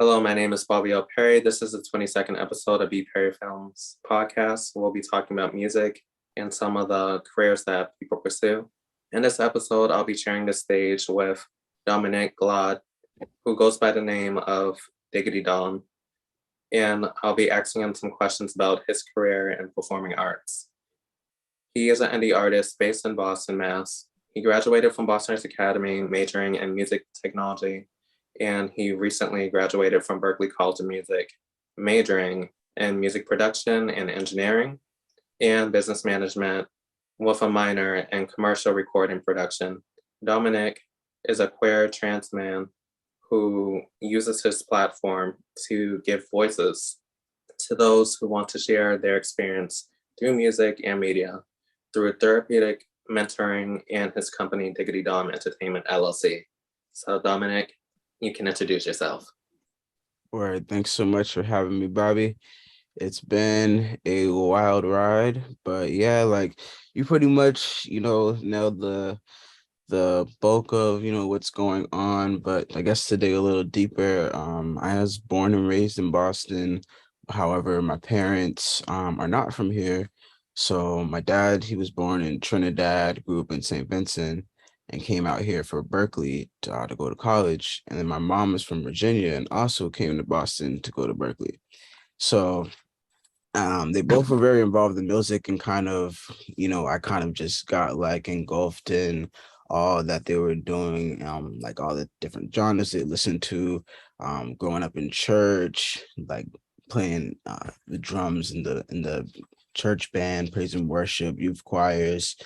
Hello, my name is Bobby L. Perry. This is the 22nd episode of BPerryFilms podcast. We'll be talking about music and some of the careers that people pursue. In this episode, I'll be sharing the stage with Dominic, who goes by the name of Diggity Dom, and I'll be asking him some questions about his career in performing arts. He is an indie artist based in Boston, Mass. He graduated from Boston Arts Academy, majoring in music technology, and he recently graduated from Berklee College of Music, majoring in music production and engineering and business management with a minor in commercial recording production. Dominic is a queer trans man who uses his platform to give voices to those who want to share their experience through music and media through Therapeutic Mentoring and his company, Diggity Dom Entertainment LLC. So Dominic, you can introduce yourself. All right, thanks so much for having me, Bobby. It's been a wild ride, but yeah, like you pretty much, nailed the bulk of, what's going on. But I guess to dig a little deeper, I was born and raised in Boston. However, my parents are not from here. So my dad, he was born in Trinidad, grew up in St. Vincent, and came out here for Berklee to go to college. And then my mom is from Virginia and also came to Boston to go to Berklee. So they both were very involved in music and I kind of just got like engulfed in all that they were doing, like all the different genres they listened to, growing up in church, like playing the drums in the church band, praise and worship, youth choirs.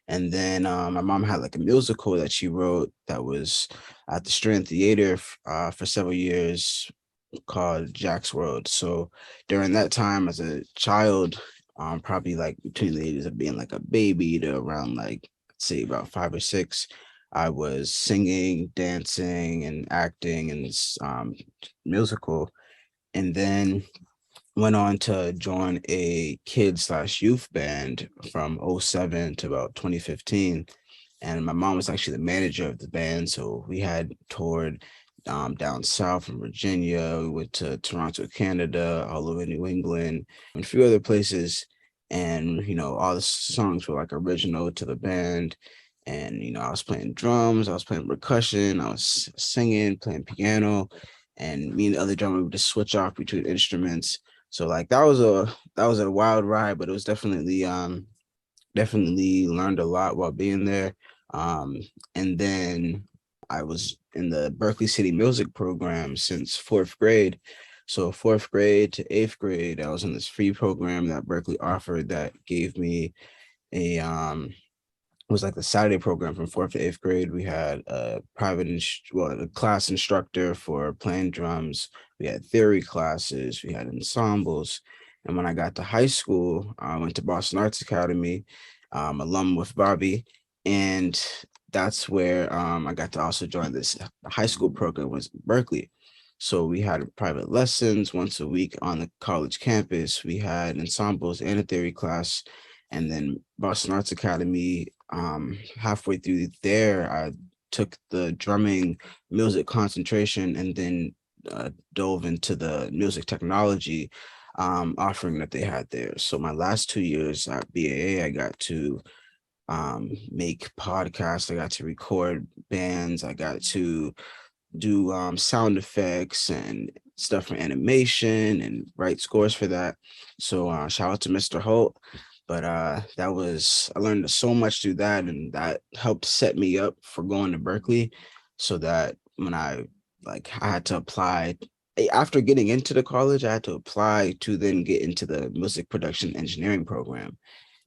And then my mom had like a musical that she wrote that was at the Strand Theater for several years called Jack's World. So during that time as a child, probably like between the ages of being like a baby to around like say about 5 or 6, I was singing, dancing, and acting in this musical, and then went on to join a kid slash youth band from '07 to about 2015. And my mom was actually the manager of the band. So we had toured down south in Virginia. We went to Toronto, Canada, all over New England, and a few other places. And, all the songs were like original to the band. And, I was playing drums, I was playing percussion, I was singing, playing piano. And me and the other drummer would just switch off between instruments. So like that was a wild ride, but it was definitely learned a lot while being there. Um, and then I was in the Berkeley City Music Program since fourth grade. So fourth grade to eighth grade, I was in this free program that Berkeley offered that gave me a it was like the Saturday program from fourth to eighth grade. We had a class instructor for playing drums. We had theory classes. We had ensembles. And when I got to high school, I went to Boston Arts Academy, alum with Bobby, and that's where I got to also join this high school program was Berkeley. So we had private lessons once a week on the college campus. We had ensembles and a theory class, and then Boston Arts Academy, halfway through there, I took the drumming music concentration and then dove into the music technology offering that they had there. So my last 2 years at BAA, I got to make podcasts, I got to record bands, I got to do sound effects and stuff for animation and write scores for that. So shout out to Mr. Holt. But I learned so much through that, and that helped set me up for going to Berklee, so that when I had to apply after getting into the college, I had to apply to then get into the music production engineering program.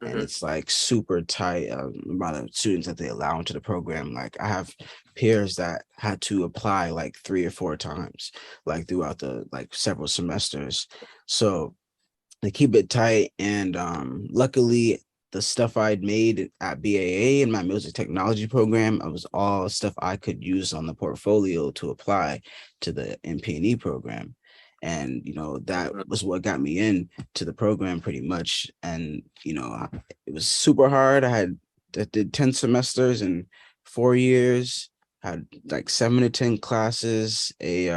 And Mm-hmm. it's like super tight amount of students that they allow into the program. Like I have peers that had to apply like 3 or 4 times, like throughout the like several semesters. So they keep it tight. And luckily, the stuff I'd made at BAA in my music technology program, it was all stuff I could use on the portfolio to apply to the MP&E program. And, that was what got me in to the program pretty much. And, it was super hard. I did 10 semesters in 4 years, had like 7 to 10 classes a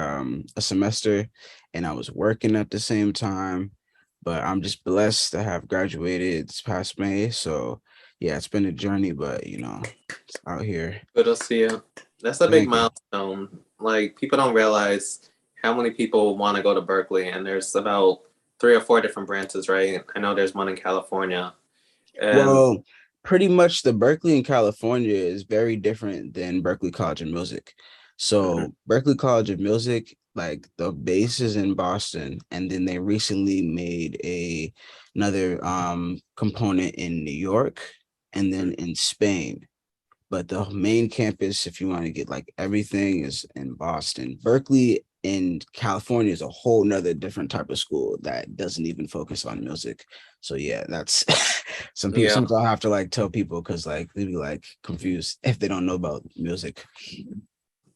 semester, and I was working at the same time. But I'm just blessed to have graduated this past May. So yeah, it's been a journey, but it's out here. Good to see you. That's a big Thank you. milestone. Like, people don't realize how many people want to go to Berklee, and there's about 3 or 4 different branches, right? I know there's one in California. And Well, pretty much the Berkeley in California is very different than Berklee College of Music. mhm, So Berklee College of Music, like the base is in Boston, and then they recently made another component in New York and then in Spain. But the main campus, if you want to get like everything, is in Boston. Berkeley in California is a whole nother different type of school that doesn't even focus on music. So yeah, that's some people. yeah. Sometimes I'll have to like tell people because like they'd be like confused if they don't know about music.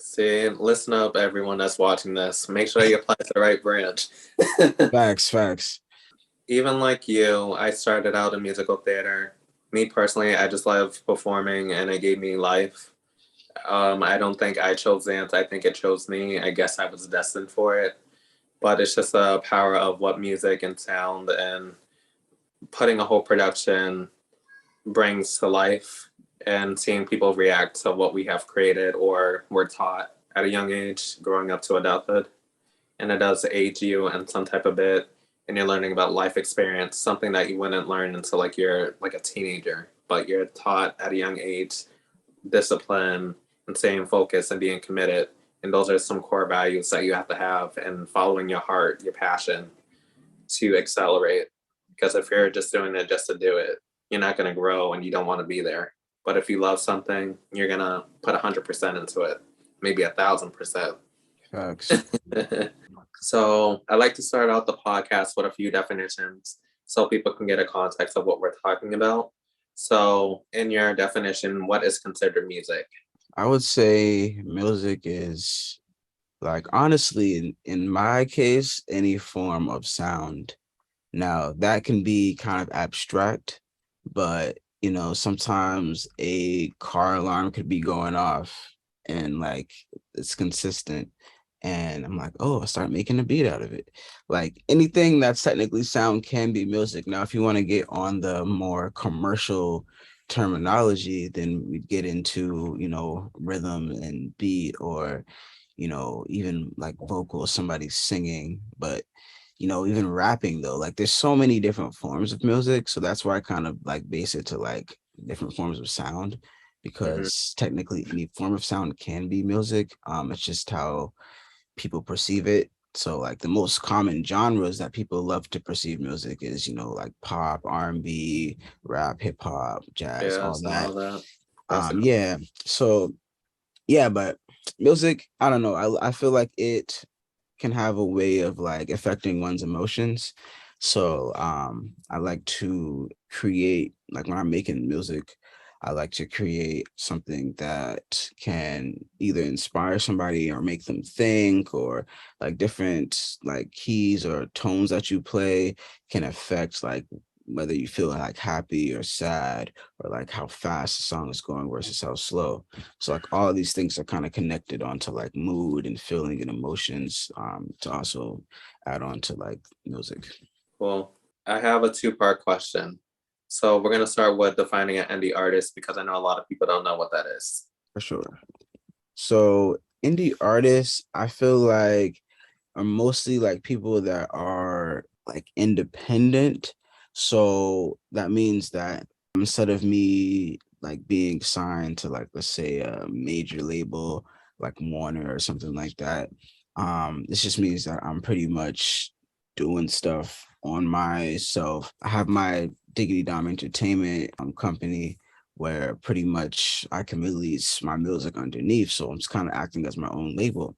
See, listen up, everyone that's watching this. Make sure you apply to the right branch. Facts, facts. Even like you, I started out in musical theater. Me personally, I just love performing and it gave me life. I don't think I chose dance. I think it chose me. I guess I was destined for it. But it's just the power of what music and sound and putting a whole production brings to life and seeing people react to what we have created or were taught at a young age growing up to adulthood. And it does age you in some type of bit, and you're learning about life experience, something that you wouldn't learn until like you're like a teenager, but you're taught at a young age discipline and staying focused and being committed. And those are some core values that you have to have and following your heart, your passion to accelerate. Because if you're just doing it just to do it, you're not going to grow and you don't want to be there. But if you love something, you're going to put 100% into it, maybe 1,000%. Facts. So I like to start out the podcast with a few definitions so people can get a context of what we're talking about. So, in your definition, what is considered music? I would say music is like honestly in my case, any form of sound. Now, that can be kind of abstract, but sometimes a car alarm could be going off and like it's consistent. And I'm like, oh, I start making a beat out of it. Like anything that's technically sound can be music. Now, if you want to get on the more commercial terminology, then we get into, rhythm and beat or, even like vocals, somebody singing. But even rapping though, like there's so many different forms of music. So that's why I kind of like base it to like different forms of sound, Mhm. because technically any form of sound can be music. It's just how people perceive it. So like the most common genres that people love to perceive music is, like pop, R&B, rap, hip hop, jazz, Yeah, all so that. all that. Classic. Yeah. So yeah, but music, I don't know. I feel like it can have a way of like affecting one's emotions. So I like to create, like when I'm making music, I like to create something that can either inspire somebody or make them think, or like different like keys or tones that you play can affect like whether you feel like happy or sad, or like how fast the song is going versus how slow. So like all of these things are kind of connected onto like mood and feeling and emotions, to also add on to like music. Cool. I have a two-part question. So we're gonna start with defining an indie artist because I know a lot of people don't know what that is. For sure. So indie artists, I feel like are mostly like people that are like independent. So that means that instead of me like being signed to like let's say a major label like Warner or something like that, this just means that I'm pretty much doing stuff on myself. I have my Diggity Dom Entertainment company where pretty much I can release my music underneath. So I'm just kind of acting as my own label.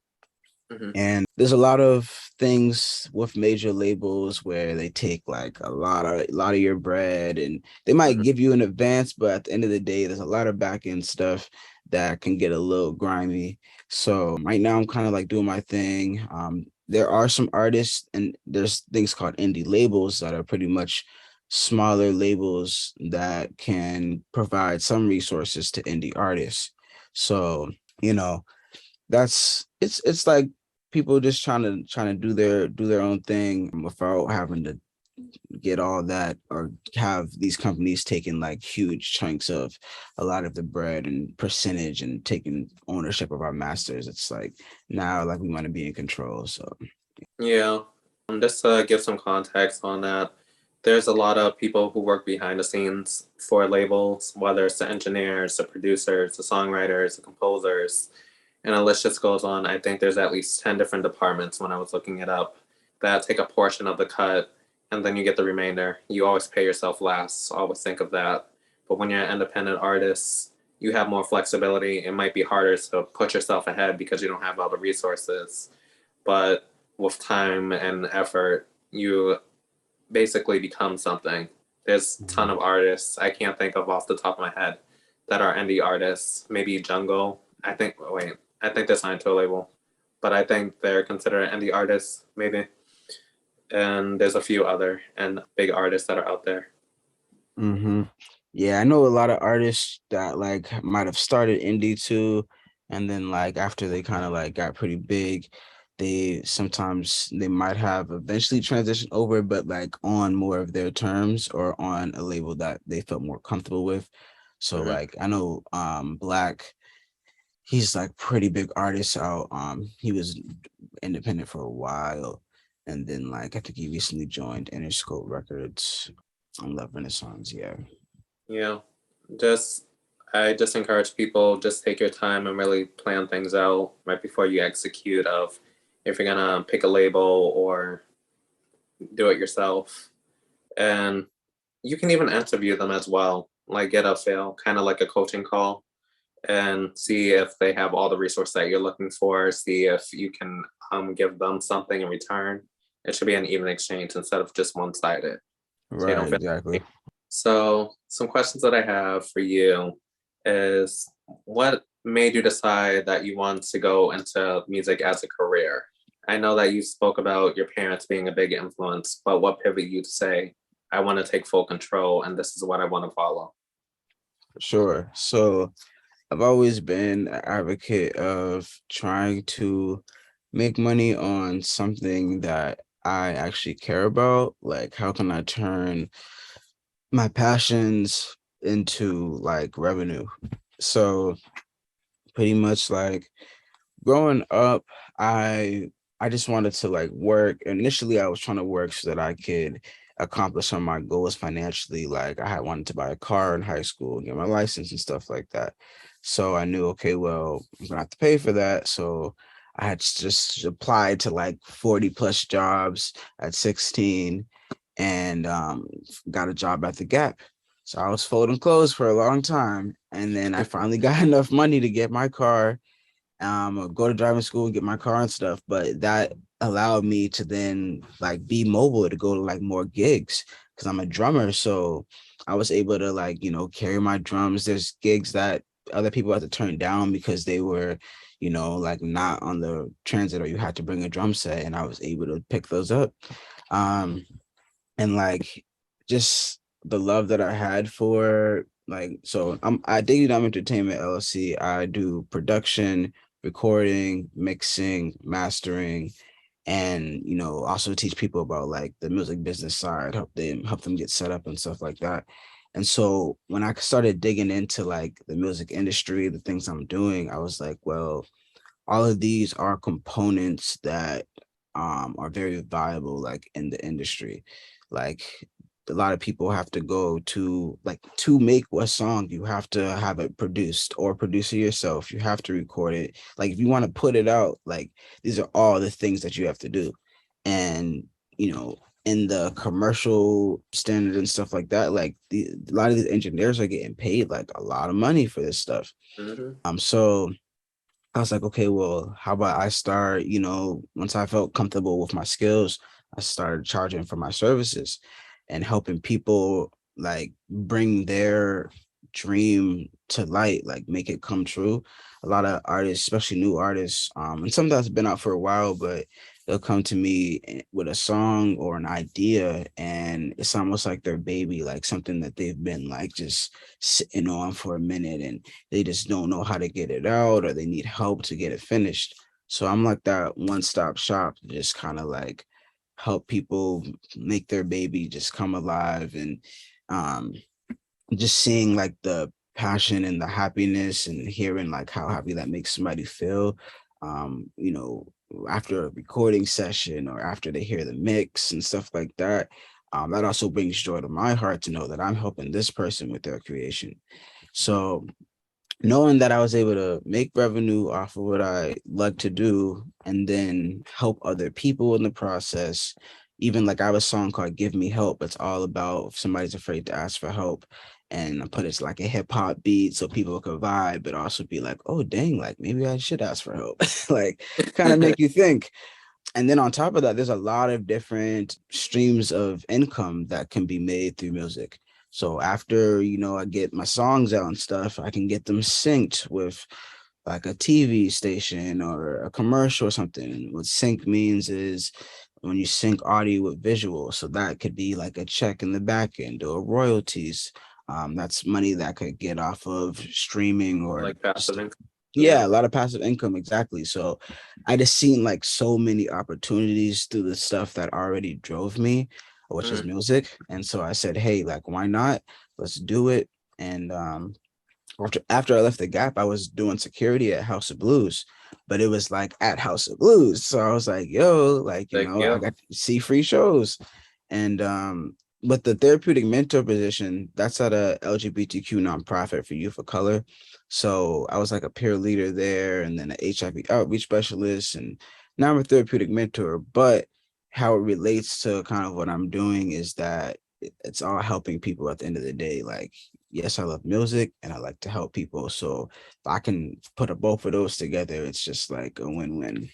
Mhm. And there's a lot of things with major labels where they take like a lot of your bread, and they might Mhm. give you an advance, but at the end of the day, there's a lot of back end stuff that can get a little grimy. So right now I'm kind of like doing my thing. There are some artists and there's things called indie labels that are pretty much smaller labels that can provide some resources to indie artists. So you know, it's like people just trying to do their own thing without having to get all that or have these companies taking like huge chunks of a lot of the bread and percentage and taking ownership of our masters. It's like now like we want to be in control. So Yeah. Just to give some context on that, there's a lot of people who work behind the scenes for labels, whether it's the engineers, the producers, the songwriters, the composers, and the list just goes on. I think there's at least 10 different departments when I was looking it up that take a portion of the cut and then you get the remainder. You always pay yourself last. So always think of that. But when you're an independent artist, you have more flexibility. It might be harder to put yourself ahead because you don't have all the resources. But with time and effort, you basically become something. There's a ton of artists I can't think of off the top of my head that are indie artists. Maybe Jungle. I think they're signed to a label, but I think they're considered indie artists, maybe. And there's a few other and big artists that are out there. hmm yeah, I know a lot of artists that like might have started indie too, and then like after they kind of like got pretty big, they might have eventually transitioned over, but like on more of their terms or on a label that they felt more comfortable with. So Mm-hmm. like I know Black, he's like pretty big artist out. He was independent for a while, and then like I think he recently joined Interscope Records on Love Renaissance. Yeah. Yeah, just I just encourage people just take your time and really plan things out right before you execute of if you're gonna pick a label or do it yourself. And you can even interview them as well, like get a feel, kind of like a coaching call, and see if they have all the resources that you're looking for. See if you can give them something in return. It should be an even exchange instead of just one sided. So you Right, don't feel. exactly. So some questions that I have for you is what made you decide that you want to go into music as a career? I know that you spoke about your parents being a big influence, but what pivoted you to say, I want to take full control and this is what I want to follow? Sure. So I've always been an advocate of trying to make money on something that I actually care about. Like, how can I turn my passions into like revenue? So pretty much like growing up, I just wanted to like work. Initially, I was trying to work so that I could accomplish some of my goals financially. Like I had wanted to buy a car in high school and get my license and stuff like that. So I knew, okay, well, I'm gonna have to pay for that. So I had just applied to like 40 plus jobs at 16 and got a job at the Gap. So I was folding clothes for a long time. And then I finally got enough money to get my car, go to driving school and get my car and stuff. But that allowed me to then like be mobile to go to like more gigs because I'm a drummer. So I was able to like, carry my drums. There's gigs that other people had to turn down because they were, like not on the transit or you had to bring a drum set. And I was able to pick those up. And like just the love that I had for like so I'm I Diggity Dom Entertainment LLC. I do production, recording, mixing, mastering, and also teach people about like the music business side, help them get set up and stuff like that. And so when I started digging into like the music industry, the things I'm doing, I was like, well, all of these are components that are very valuable like in the industry. Like a lot of people have to go to like to make a song, you have to have it produced or produce it yourself. You have to record it. Like if you want to put it out, like these are all the things that you have to do. And in the commercial standard and stuff like that, like a lot of these engineers are getting paid like a lot of money for this stuff. Mm-hmm. So I was like, okay, well, how about I start, once I felt comfortable with my skills, I started charging for my services and helping people like bring their dream to light, like make it come true. A lot of artists, especially new artists, and some that's been out for a while, but they'll come to me with a song or an idea, and it's almost like their baby, like something that they've been like just sitting on for a minute, and they just don't know how to get it out, or they need help to get it finished. So I'm like that one-stop shop to just kind of like help people make their baby just come alive. And um just seeing like the passion and the happiness and hearing like how happy that makes somebody feel, you know, after a recording session or after they hear the mix and stuff like that. That also brings joy to my heart to know that I'm helping this person with their creation. So knowing that I was able to make revenue off of what I like to do and then help other people in the process. Even like I have a song called Give Me Help. It's all about if somebody's afraid to ask for help. And I put it's like a hip hop beat so people can vibe, but also be like, oh dang, like maybe I should ask for help. Like kind of make you think. And then on top of that, there's a lot of different streams of income that can be made through music. So after, you know, I get my songs out and stuff, I can get them synced with like a TV station or a commercial or something. And what sync means is when you sync audio with visual. So that could be like a check in the back end or royalties. That's money that could get off of streaming or Like passive income. yeah, a lot of passive income, exactly. So I just seen like so many opportunities through the stuff that already drove me, which is Mhm. music. And so I said, hey, like, why not? Let's do it. And after I left the Gap, I was doing security at House of Blues, but it was like at House of Blues. So I was like, yo, like, you Like, know, I yeah. got to see free shows. And but the therapeutic mentor position, that's at a LGBTQ nonprofit for youth of color. So I was like a peer leader there and then an HIV outreach specialist. And now I'm a therapeutic mentor. But how it relates to kind of what I'm doing is that it's all helping people at the end of the day. Like, yes, I love music and I like to help people. So if I can put both of those together, it's just like a win-win.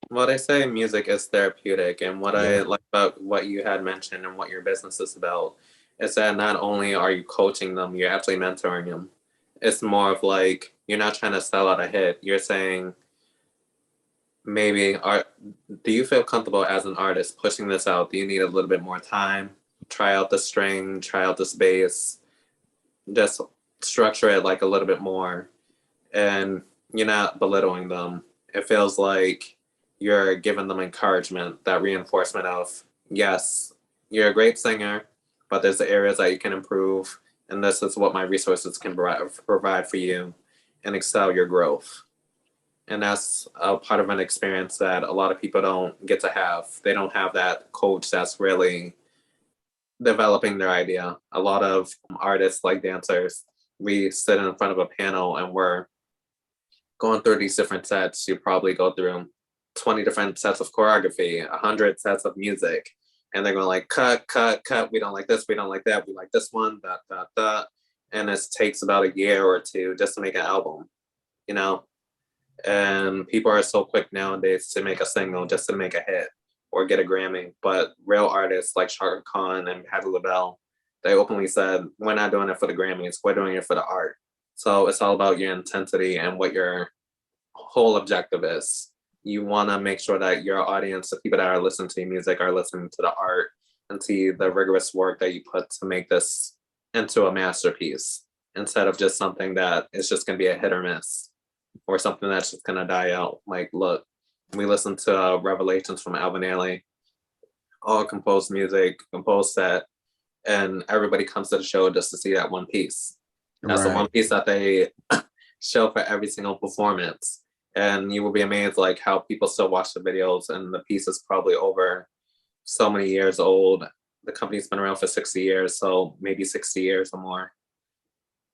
Well, they say music is therapeutic, and what I Yeah. like about what you had mentioned and what your business is about is that not only are you coaching them, you're actually mentoring them. It's more of like you're not trying to sell out a hit. You're saying maybe art. Do you feel comfortable as an artist pushing this out? Do you need a little bit more time? Try out the string, try out the space, just structure it like a little bit more, and you're not belittling them. It feels like you're giving them encouragement, that reinforcement of, yes, you're a great singer, but there's the areas that you can improve, and this is what my resources can provide for you and excel your growth. And that's a part of an experience that a lot of people don't get to have. They don't have that coach that's really developing their idea. A lot of artists, like dancers, we sit in front of a panel and we're going through these different sets. You probably go through 20 different sets of choreography, 100 sets of music, and they're going like, cut, cut, cut. We don't like this. We don't like that. We like this one, that, that, that. And it takes about a year or two just to make an album, you know? And people are so quick nowadays to make a single just to make a hit or get a Grammy. But real artists like Shaka Khan and Patti LaBelle, they openly said, we're not doing it for the Grammys, we're doing it for the art. So it's all about your intensity and what your whole objective is. You want to make sure that your audience, the people that are listening to your music, are listening to the art and see the rigorous work that you put to make this into a masterpiece instead of just something that is just going to be a hit or miss or something that's just going to die out. Like, look, we listened to Revelations from Alvin Ailey, all composed music, composed set, and everybody comes to the show just to see that one piece. That's the one Right. piece that they show for every single performance. And you will be amazed like how people still watch the videos and the piece is probably over so many years old. The company's been around for 60 years, so maybe 60 years or more.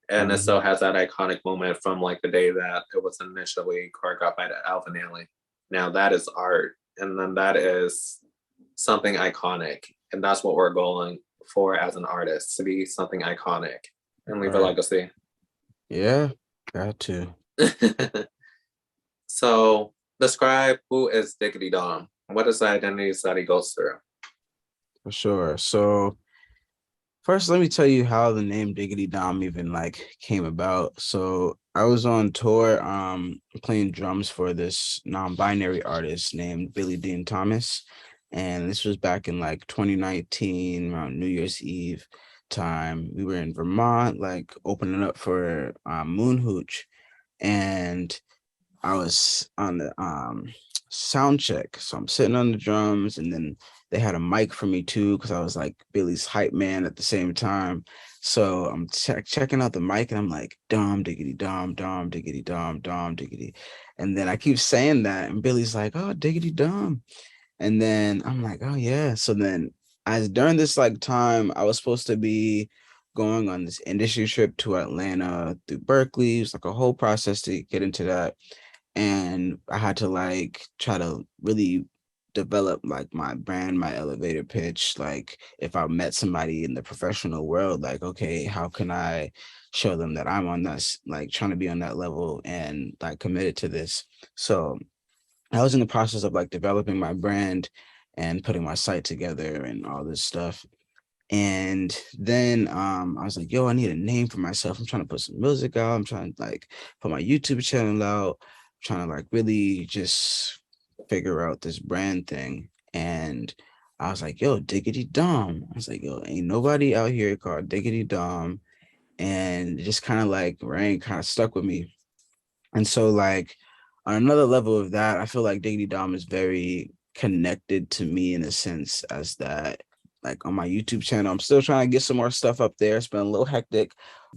And it still Mhm. has that iconic moment from like the day that it was initially choreographed by Alvin Ailey. Now that is art. And then that is something iconic. And that's what we're going for as an artist, to be something iconic and leave a Right. legacy. Yeah. Got to. So describe who is Diggity Dom. What is the identities that he goes through? For sure. So first, let me tell you how the name Diggity Dom even like came about. So I was on tour playing drums for this non-binary artist named Billy Dean Thomas. And this was back in like 2019 around New Year's Eve time. We were in Vermont, like opening up for Moon Hooch. And I was on the sound check. So I'm sitting on the drums, and then they had a mic for me too, because I was like Billy's hype man at the same time. So I'm checking out the mic, and I'm like, dom diggity dom diggity dom diggity. And then I keep saying that, and Billy's like, oh, diggity dom. And then I'm like, oh yeah. So then as during this like time, I was supposed to be going on this industry trip to Atlanta through Berklee. It was like a whole process to get into that. And I had to like try to really develop like my brand, my elevator pitch. Like if I met somebody in the professional world, like, okay, how can I show them that I'm on that, like trying to be on that level and like committed to this. So I was in the process of like developing my brand and putting my site together and all this stuff. And then I was like, yo, I need a name for myself. I'm trying to put some music out. I'm trying to like put my YouTube channel out. I'm trying to like really just figure out this brand thing. And I was like, yo, Diggity Dom. I was like, yo, ain't nobody out here called Diggity Dom. And it just kind of like rang, kind of stuck with me. And so like on another level of that, I feel like Diggity Dom is very connected to me in a sense as that like on my YouTube channel, I'm still trying to get some more stuff up there. It's been a little hectic,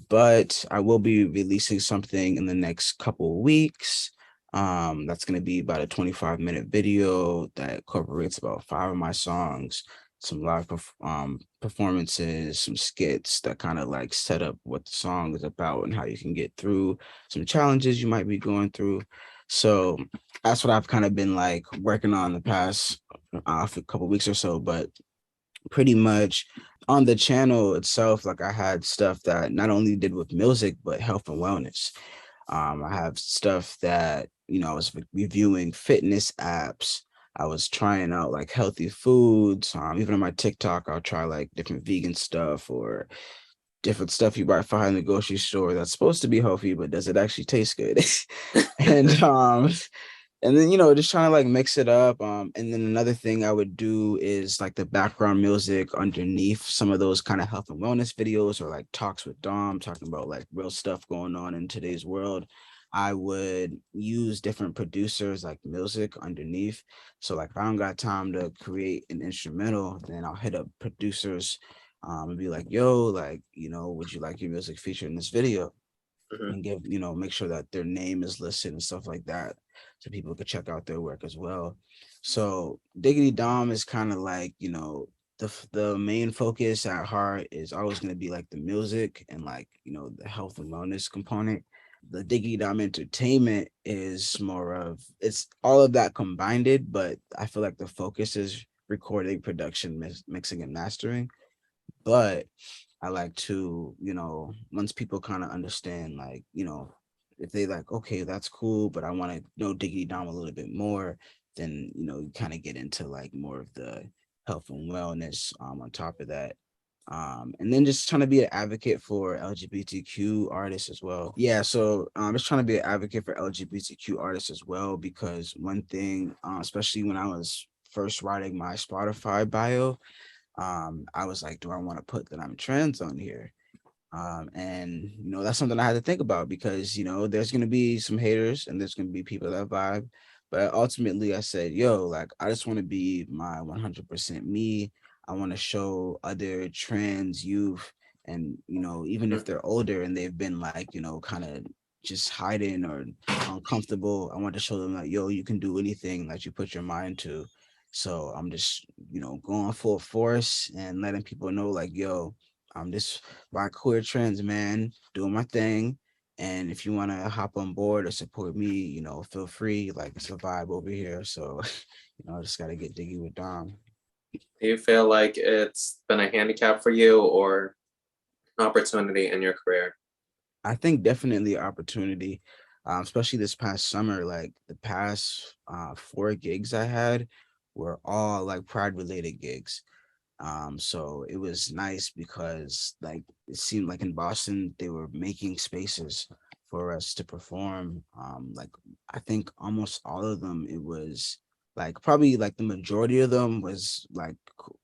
but I will be releasing something in the next couple of weeks. That's going to be about a 25-minute video that incorporates about 5 of my songs, some live performances, some skits that kind of like set up what the song is about and how you can get through some challenges you might be going through. So that's what I've kind of been like working on the past for a couple weeks or so. But pretty much on the channel itself, like I had stuff that not only did with music but health and wellness. I have stuff that, I was reviewing fitness apps. I was trying out like healthy foods. Even on my TikTok, I'll try like different vegan stuff or different stuff you might find in the grocery store that's supposed to be healthy, but does it actually taste good? and and then just trying to like mix it up. And then another thing I would do is like the background music underneath some of those kind of health and wellness videos or like talks with Dom, talking about like real stuff going on in today's world. I would use different producers like music underneath. So like if I don't got time to create an instrumental, then I'll hit up producers and be like, yo, like, would you like your music featured in this video? Mhm. And give, make sure that their name is listed and stuff like that so people could check out their work as well. So Diggity Dom is kind of like, the main focus at heart is always going to be like the music and like, the health and wellness component. The Diggity Dom Entertainment is more of it's all of that combined, but I feel like the focus is recording, production, mixing, and mastering. But I like to, once people kind of understand, like, if they like, okay, that's cool, but I want to know Diggity Dom a little bit more, then, you kind of get into like more of the health and wellness on top of that. And then just trying to be an advocate for LGBTQ artists as well. Yeah, so just trying to be an advocate for LGBTQ artists as well, because one thing, especially when I was first writing my Spotify bio, I was like, do I want to put that I'm trans on here? And that's something I had to think about because there's gonna be some haters and there's gonna be people that vibe. But ultimately I said, yo, like I just want to be my 100% me. I want to show other trans youth and even if Mhm. they're older and they've been like, kind of just hiding or uncomfortable, I want to show them like, yo, you can do anything that you put your mind to. So I'm just, going full force and letting people know like, yo, I'm this by queer trans man doing my thing. And if you want to hop on board or support me, feel free. Like it's a vibe over here. So, I just got to get diggy with Dom. Do you feel like it's been a handicap for you or an opportunity in your career? I think definitely opportunity, especially this past summer. Like the past 4 gigs I had were all like pride related gigs. So it was nice because like it seemed like in Boston they were making spaces for us to perform. Like I think almost all of them, it was like probably like the majority of them was like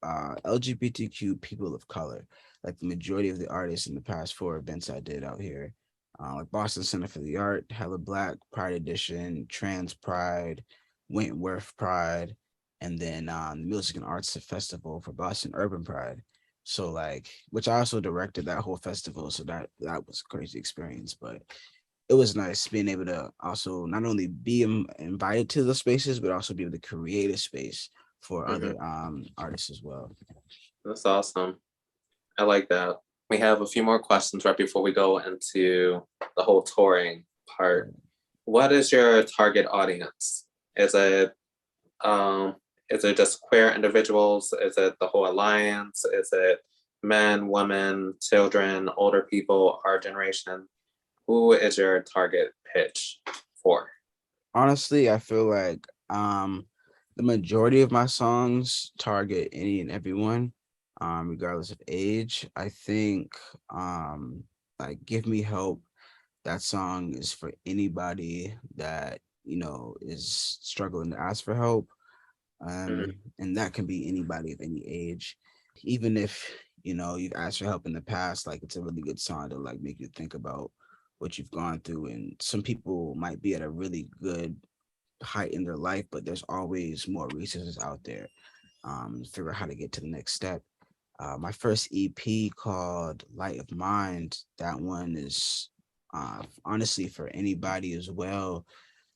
LGBTQ people of color. Like the majority of the artists in the past four events I did out here, like Boston Center for the Art, Hella Black, Pride Edition, Trans Pride, Wentworth Pride, and then the Music and Arts Festival for Boston Urban Pride. So like, which I also directed that whole festival, so that was a crazy experience. But it was nice being able to also not only be invited to the spaces, but also be able to create a space for other artists as well. That's awesome. I like that. We have a few more questions right before we go into the whole touring part. What is your target audience? Is it just queer individuals? Is it the whole alliance? Is it men, women, children, older people, our generation? Who is your target pitch for? Honestly, I feel like the majority of my songs target any and everyone, regardless of age. I think like Give Me Help, that song is for anybody that, you know, is struggling to ask for help. Mhm. And that can be anybody of any age. Even if, you know, you've asked for help in the past, like it's a really good song to like make you think about what you've gone through. And some people might be at a really good height in their life, but there's always more resources out there. Figure out how to get to the next step. My first EP called Light of Mind, that one is honestly for anybody as well.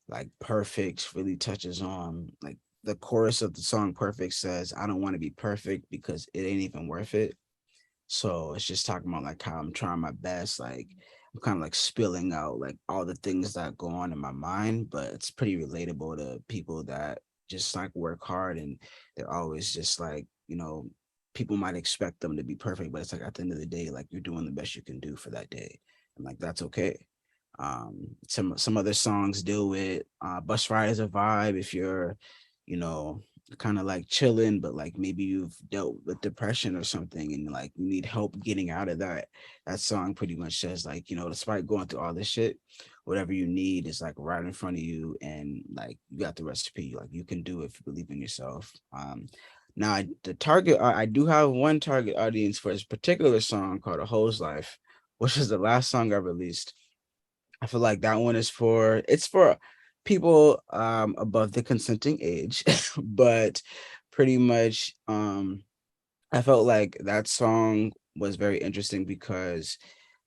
Like Perfect really touches on like the chorus of the song Perfect says, I don't want to be perfect because it ain't even worth it. So it's just talking about like how I'm trying my best. Like I'm kind of like spilling out like all the things that go on in my mind, but it's pretty relatable to people that just like work hard and they're always just like, you know, people might expect them to be perfect, but it's like at the end of the day, like you're doing the best you can do for that day. And like that's okay. Some other songs deal with bus ride as a vibe if you're, you know, kind of like chilling, but like maybe you've dealt with depression or something and like you need help getting out of that. That song pretty much says like, you know, despite going through all this shit, whatever you need is like right in front of you and like you got the recipe. Like you can do it if you believe in yourself. Now the target, I do have one target audience for this particular song called A Hoe's Life, which is the last song I released. I feel like that one is for it's for people above the consenting age, but pretty much I felt like that song was very interesting because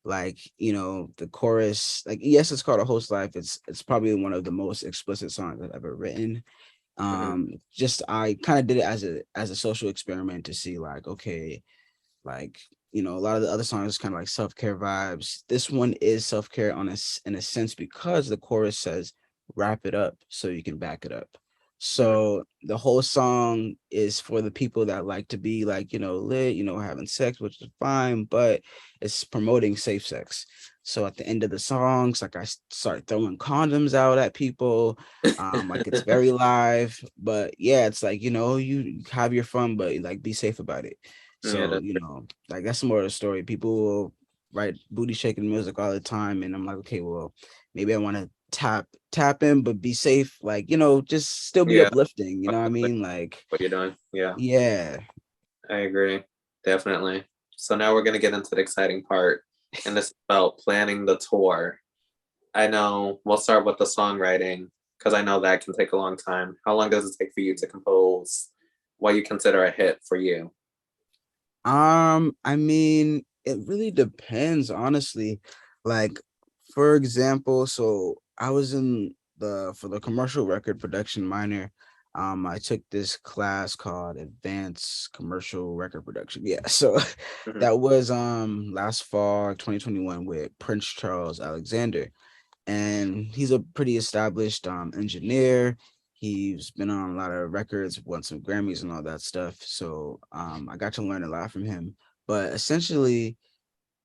like, you know, the chorus, like yes, it's called A Host Life. It's probably one of the most explicit songs I've ever written. Mhm. Just I kind of did it as a social experiment to see like, okay, like, you know, a lot of the other songs kind of like self-care vibes. This one is self-care on in a sense because the chorus says wrap it up so you can back it up. Mhm. So the whole song is for the people that like to be like, you know, lit, you know, having sex, which is fine, but it's promoting safe sex. So at the end of the songs, like start throwing condoms out at people. Like it's very live, but yeah, it's like, you know, you have your fun, but like be safe about it. Yeah, So, you know, like that's more of the story. People will write booty shaking music all the time. And I'm like, okay, well, maybe I want to tap in, but be safe. Like, you know, just still be yeah. uplifting. You know what I mean? Like, What you're doing? Yeah, yeah. I agree. Definitely. So now we're gonna get into the exciting part, and this is about planning the tour. I know we'll start with the songwriting because I know that can take a long time. How long does it take for you to compose what you consider a hit for you? I mean, it really depends, honestly. Like, for example, so I was in the for the commercial record production minor. I took this class called Advanced Commercial Record Production. Yeah, so Mhm. that was last fall, 2021, with Prince Charles Alexander, and he's a pretty established engineer. He's been on a lot of records, won some Grammys and all that stuff. So I got to learn a lot from him. But essentially,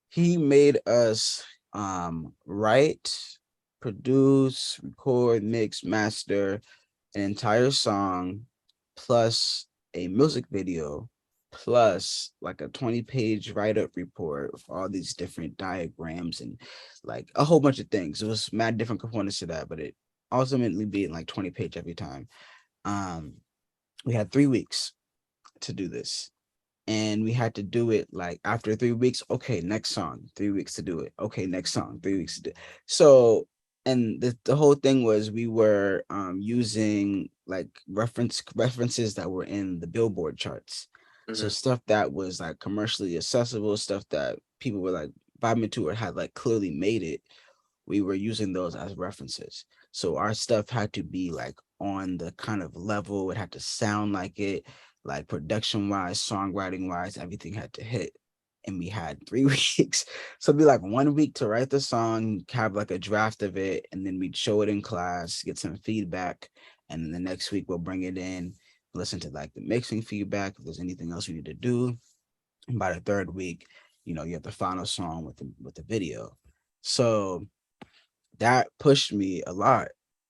he made us write, produce, record, mix, master an entire song plus a music video plus like a 20-page write-up report with all these different diagrams and like a whole bunch of things. It was mad different components to that, but it ultimately being like 20-page every time. Um, we had 3 weeks to do this. And we had to do it like after 3 weeks. Okay, next song, 3 weeks to do it. Okay, next song, 3 weeks to do it. So, and the whole thing was we were using like references that were in the Billboard charts. So Mm-hmm. stuff that was like commercially accessible, stuff that people were like vibing to or had like clearly made it, we were using those as references. So our stuff had to be like on the kind of level, it had to sound like it, like production wise, songwriting wise, everything had to hit. And we had 3 weeks. So it'd be like 1 week to write the song, have like a draft of it, and then we'd show it in class, get some feedback. And then the next week we'll bring it in, listen to like the mixing feedback, if there's anything else we need to do. And by the third week, you have the final song with the video. So that pushed me a lot.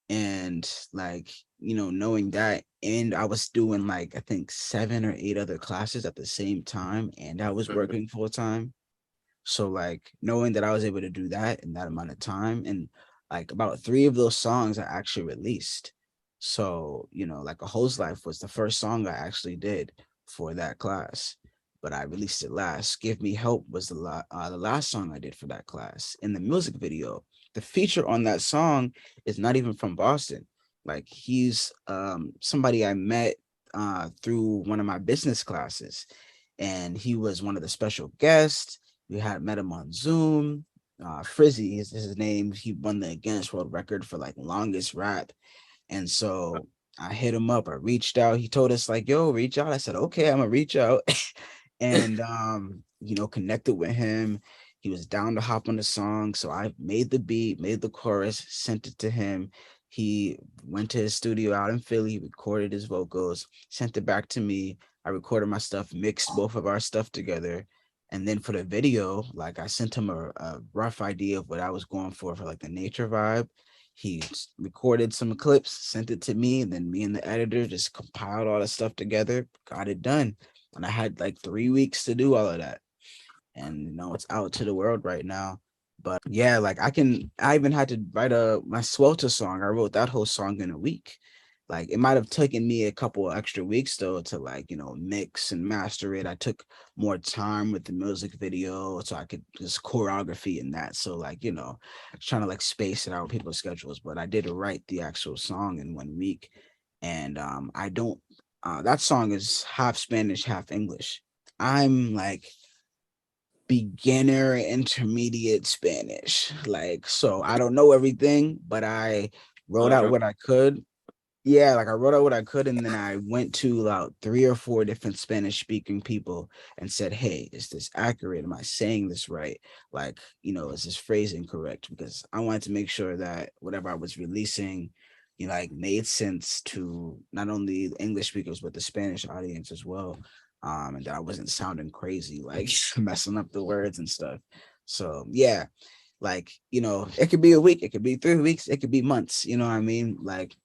And like, knowing that, and I was doing like I think 7 or 8 other classes at the same time, and I was Mm-hmm. working full time. So like knowing that I was able to do that in that amount of time, and like about 3 of those songs I actually released. So, like A Hoe's Life was the first song I actually did for that class, but I released it last. Give Me Help was the last song I did for that class. In the music video, the feature on that song is not even from Boston. Like he's somebody I met through one of my business classes, and he was one of the special guests. We had met him on Zoom. Frizzy is his name. He won the Guinness World Record for like longest rap. And so I hit him up. I reached out. He told us like, "Yo, reach out." I said, "Okay, I'm gonna reach out." And connected with him. He was down to hop on the song. So I made the beat, made the chorus, sent it to him. He went to his studio out in Philly, recorded his vocals, sent it back to me. I recorded my stuff, mixed both of our stuff together. And then for the video, like I sent him a rough idea of what I was going for like the nature vibe. He recorded some clips, sent it to me, and then me and the editor just compiled all the stuff together, got it done. And I had like 3 weeks to do all of that. And it's out to the world right now. But yeah, like I even had to write my Swelter song. I wrote that whole song in a week. Like it might have taken me a couple extra weeks though to like, mix and master it. I took more time with the music video so I could just choreography and that. So like, trying to like space it out with people's schedules. But I did write the actual song in 1 week. And I don't that song is half Spanish, half English. I'm like beginner intermediate Spanish. Like, so I don't know everything, but I wrote out Okay. what I could. Yeah, like I wrote out what I could, and then I went to about 3 or 4 different Spanish speaking people and said, "Hey, is this accurate? Am I saying this right? Like, is this phrasing correct?" Because I wanted to make sure that whatever I was releasing, like made sense to not only the English speakers but the Spanish audience as well. And that I wasn't sounding crazy, like messing up the words and stuff. So yeah, like it could be a week, it could be 3 weeks, it could be months. You know what I mean? Like,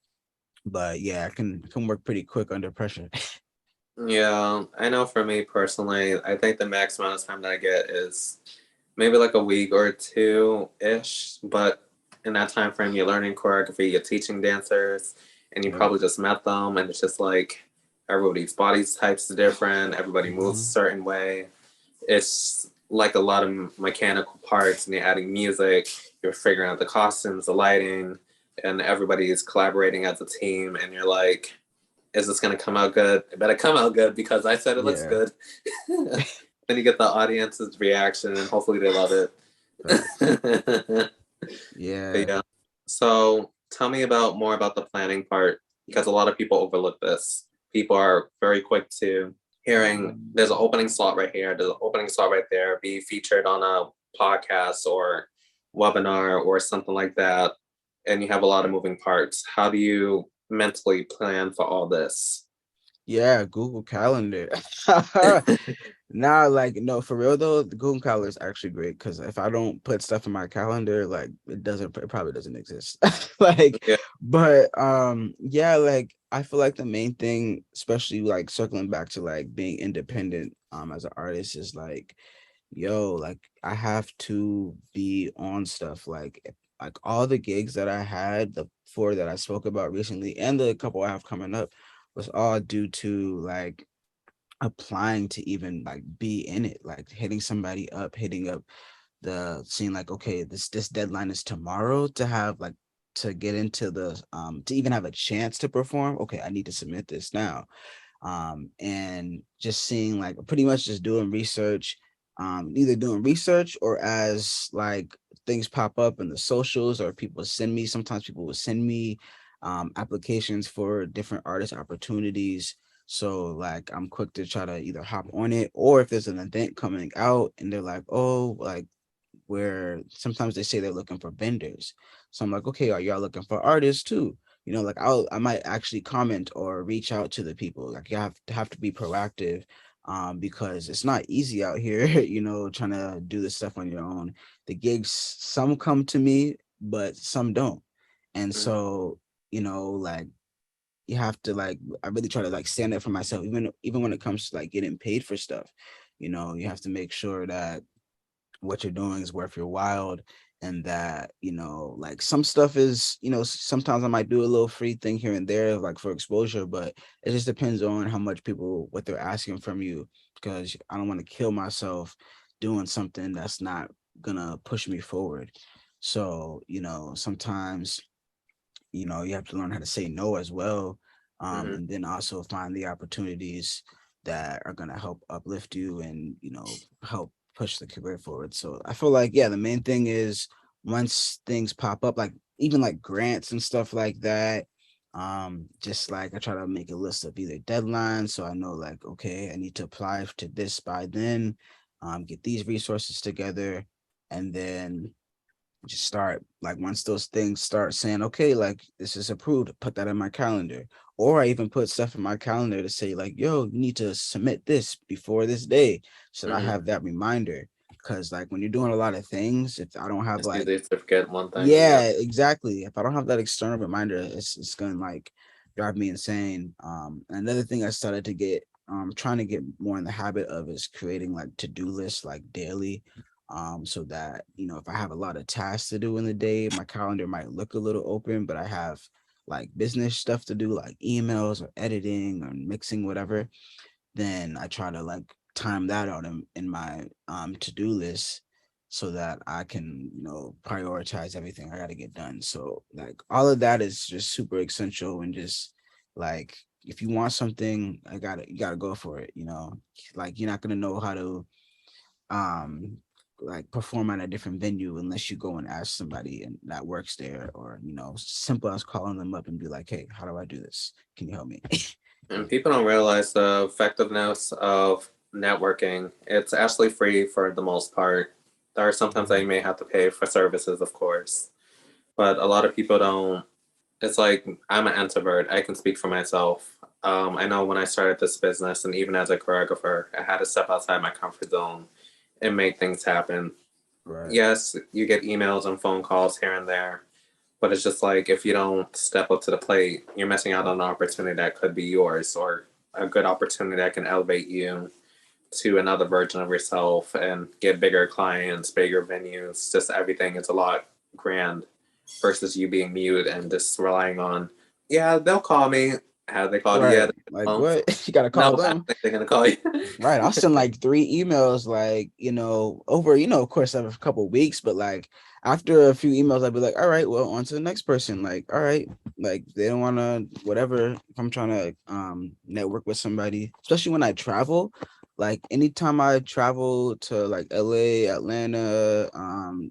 but yeah, I can work pretty quick under pressure. Yeah, I know for me personally, I think the max amount of time that I get is maybe like a week or two ish. But in that time frame, you're learning choreography, you're teaching dancers, and you Yep. probably just met them, and it's just like everybody's body types is different, everybody moves a Mhm. certain way. It's like a lot of mechanical parts, and you're adding music, you're figuring out the costumes, the lighting, and everybody is collaborating as a team, and you're like, is this going to come out good? It better come out good because I said it looks Yeah. good. Then you get the audience's reaction, and hopefully they love it. Facts. But Yeah. yeah. So tell me about more about the planning part because a lot of people overlook this. People are very quick to hearing there's an opening slot right here, there's an opening slot right there, be featured on a podcast or webinar or something like that. And you have a lot of moving parts. How do you mentally plan for all this? Yeah, Google Calendar. Nah, like no, for real though, the Google Calendar is actually great because if I don't put stuff in my calendar, like it probably doesn't exist. Like, Yeah. but yeah, like I feel like the main thing, especially like circling back to like being independent as an artist, is like, yo, like I have to be on stuff. Like all the gigs that I had, the four that I spoke about recently, and the couple I have coming up, was all due to like applying to even like be in it, like hitting somebody up, hitting up the scene, like, okay, this deadline is tomorrow to have like to get into the to even have a chance to perform. Okay, I need to submit this now. And just seeing like pretty much just doing research, either doing research or as like things pop up in the socials or people send me, sometimes people will send me applications for different artist opportunities. So like I'm quick to try to either hop on it, or if there's an event coming out and they're like, oh, like where sometimes they say they're looking for vendors. So I'm like, okay, are y'all looking for artists too? You know, like I might actually comment or reach out to the people. Like you have to be proactive, because it's not easy out here, you know, trying to do this stuff on your own. The gigs, some come to me, but some don't. And Mhm. so, you know, like you have to like I really try to like stand up for myself, even when it comes to like getting paid for stuff. You know, you have to make sure that what you're doing is worth your while, and that, you know, like some stuff is, you know, sometimes I might do a little free thing here and there like for exposure, but it just depends on how much people, what they're asking from you, because I don't want to kill myself doing something that's not gonna push me forward. So, you know, sometimes, you know, you have to learn how to say no as well, Mhm. and then also find the opportunities that are going to help uplift you and, you know, help push the career forward. So I feel like, yeah, the main thing is once things pop up, like even like grants and stuff like that, just like I try to make a list of either deadlines, so I know like, okay, I need to apply to this by then, get these resources together, and then just start like once those things start saying, okay, like this is approved, put that in my calendar. Or I even put stuff in my calendar to say like, yo, you need to submit this before this day, so that I Mhm. have that reminder. Because like when you're doing a lot of things, if I don't have It's like, easy to forget one thing and the yeah, other. exactly, if I don't have that external reminder, it's gonna like drive me insane. Another thing I started to get trying to get more in the habit of is creating like to-do lists like daily, so that, you know, if I have a lot of tasks to do in the day, my calendar might look a little open, but I have like business stuff to do, like emails or editing or mixing, whatever. Then I try to like time that out in my to-do list, so that I can, you know, prioritize everything I got to get done. So like all of that is just super essential, and just like if you want something, you gotta go for it, you know. Like you're not gonna know how to um like perform at a different venue unless you go and ask somebody and that works there, or, you know, simple as calling them up and be like, hey, how do I do this, can you help me? And people don't realize the effectiveness of networking. It's actually free for the most part. There are sometimes that you may have to pay for services, of course, but a lot of people don't. It's like I'm an introvert. I can speak for myself. I know when I started this business, and even as a choreographer, I had to step outside my comfort zone and make things happen. Right. Yes, you get emails and phone calls here and there, but it's just like if you don't step up to the plate, you're missing out on an opportunity that could be yours, or a good opportunity that can elevate you to another version of yourself and get bigger clients, bigger venues. Just everything is a lot grand versus you being mute and just relying on, yeah, they'll call me. Have they called you Right. yet? Like Month? what? You gotta No, call I don't them. think they're gonna call you. Right. I'll send like 3 emails, like, you know, over, you know, of course, every couple of weeks, but like after a few emails, I'd be like, all right, well, on to the next person. Like, all right, like they don't wanna whatever. If I'm trying to network with somebody, especially when I travel, like anytime I travel to like LA, Atlanta,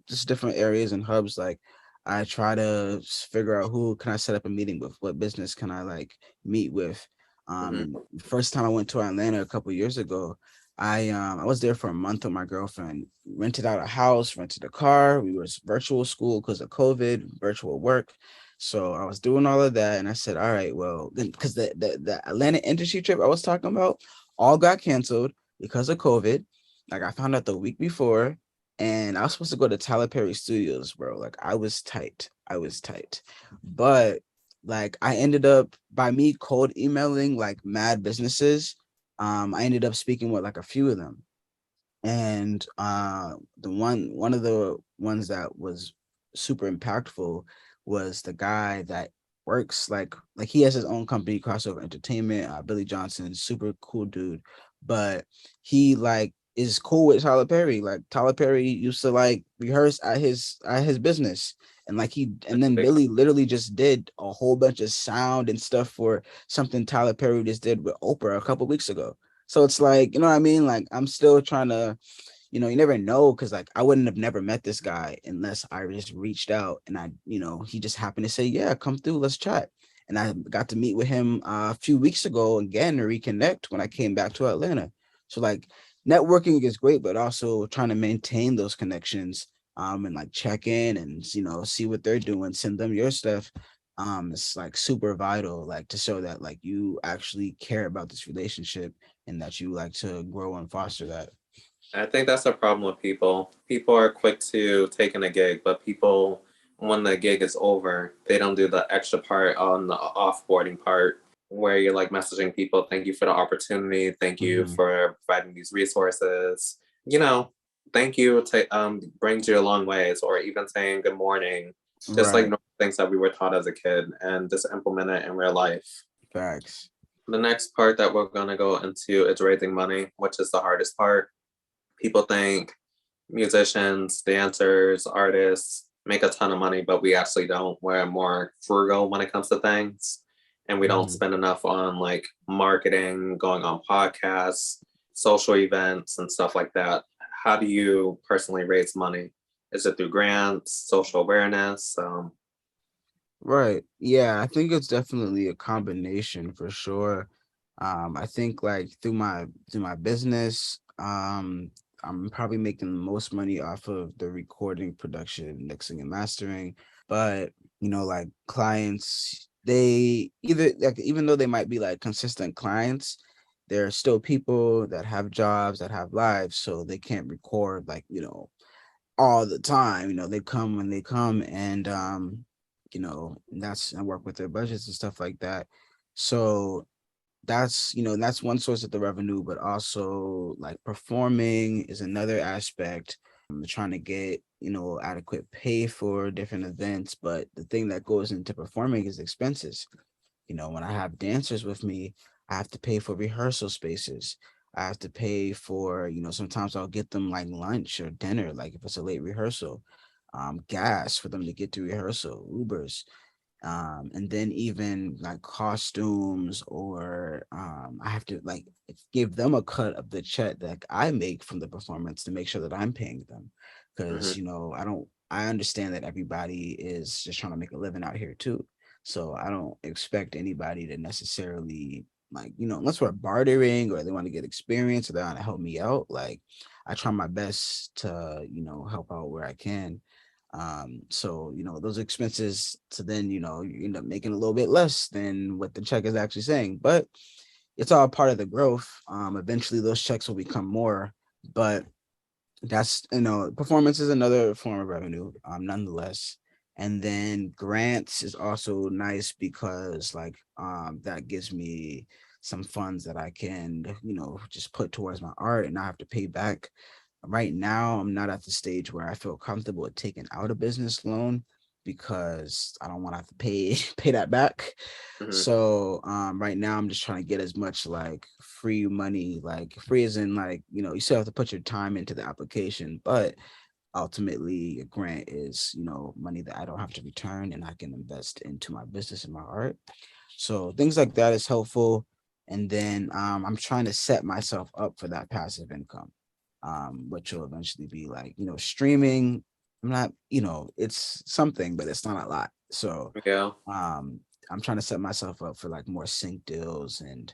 just different areas and hubs, like I try to figure out who can I set up a meeting with, what business can I like meet with. Hmm. And the first time I went to Atlanta a couple years ago, I was there for a month with my girlfriend. Rented out a house, rented a car. We was virtual school because of COVID, virtual work. So I was doing all of that, and I said, all right, well, then because the Atlanta industry trip I was talking about all got canceled because of COVID. Like I found out the week before, and I was supposed to go to Tyler Perry Studios, bro. Like I was tight. I was tight. But like I ended up by me cold emailing like mad businesses. I ended up speaking with like a few of them. And the one of the ones that was super impactful was the guy that works like he has his own company, Crossover Entertainment. Billy Johnson, super cool dude, but he like is cool with Tyler Perry. Like Tyler Perry used to like rehearse at his business, and like he and then Big Billy literally just did a whole bunch of sound and stuff for something Tyler Perry just did with Oprah a couple weeks ago. So it's like, you know what I mean? Like I'm still trying to, you never know, because like I wouldn't have never met this guy unless I just reached out and he just happened to say, yeah, come through, let's chat. And I got to meet with him a few weeks ago again to reconnect when I came back to Atlanta. So like networking is great, but also trying to maintain those connections and like check in and see what they're doing, send them your stuff. It's like super vital, like to show that like you actually care about this relationship and that you like to grow and foster that. I think that's a problem with people. People are quick to take in a gig, but people, when the gig is over, they don't do the extra part on the offboarding part where you're like messaging people, thank you for the opportunity, thank you Mhm. for providing these resources. You know, thank you brings you a long ways, or even saying good morning, just like Right. normal things that we were taught as a kid and just implement it in real life. Facts. The next part that we're going to go into is raising money, which is the hardest part. People think musicians, dancers, artists make a ton of money, but we actually don't. We're more frugal when it comes to things. And we don't Mhm. spend enough on like marketing, going on podcasts, social events, and stuff like that. How do you personally raise money? Is it through grants, social awareness? Right. Yeah, I think it's definitely a combination for sure. I think like through my business, I'm probably making the most money off of the recording, production, mixing and mastering. But, like clients, they either like even though they might be like consistent clients, there are still people that have jobs, that have lives, so they can't record like, all the time. They come when they come, and that's I work with their budgets and stuff like that. So that's one source of the revenue, but also like performing is another aspect. I'm trying to get adequate pay for different events, but the thing that goes into performing is expenses. When I have dancers with me, I have to pay for rehearsal spaces. I have to pay for, sometimes I'll get them like lunch or dinner, like if it's a late rehearsal, gas for them to get to rehearsal, Ubers, and then even like costumes, or I have to like give them a cut of the check that I make from the performance to make sure that I'm paying them, because Mhm. I understand that everybody is just trying to make a living out here too, so I don't expect anybody to necessarily like, unless we're bartering or they want to get experience or they want to help me out, like I try my best to help out where I can. So those expenses, to then you end up making a little bit less than what the check is actually saying, but it's all part of the growth. Eventually those checks will become more, but that's performance is another form of revenue, nonetheless. And then grants is also nice because like that gives me some funds that I can just put towards my art and not have to pay back. Right now I'm not at the stage where I feel comfortable with taking out a business loan, because I don't want to have to pay pay that back. Mhm. So right now I'm just trying to get as much like free money, like free as in like, you still have to put your time into the application, but ultimately a grant is, money that I don't have to return and I can invest into my business and my art. So things like that is helpful. And then I'm trying to set myself up for that passive income, which will eventually be like, streaming. I'm not, it's something, but it's not a lot. So Yeah. um, I'm trying to set myself up for like more sync deals. And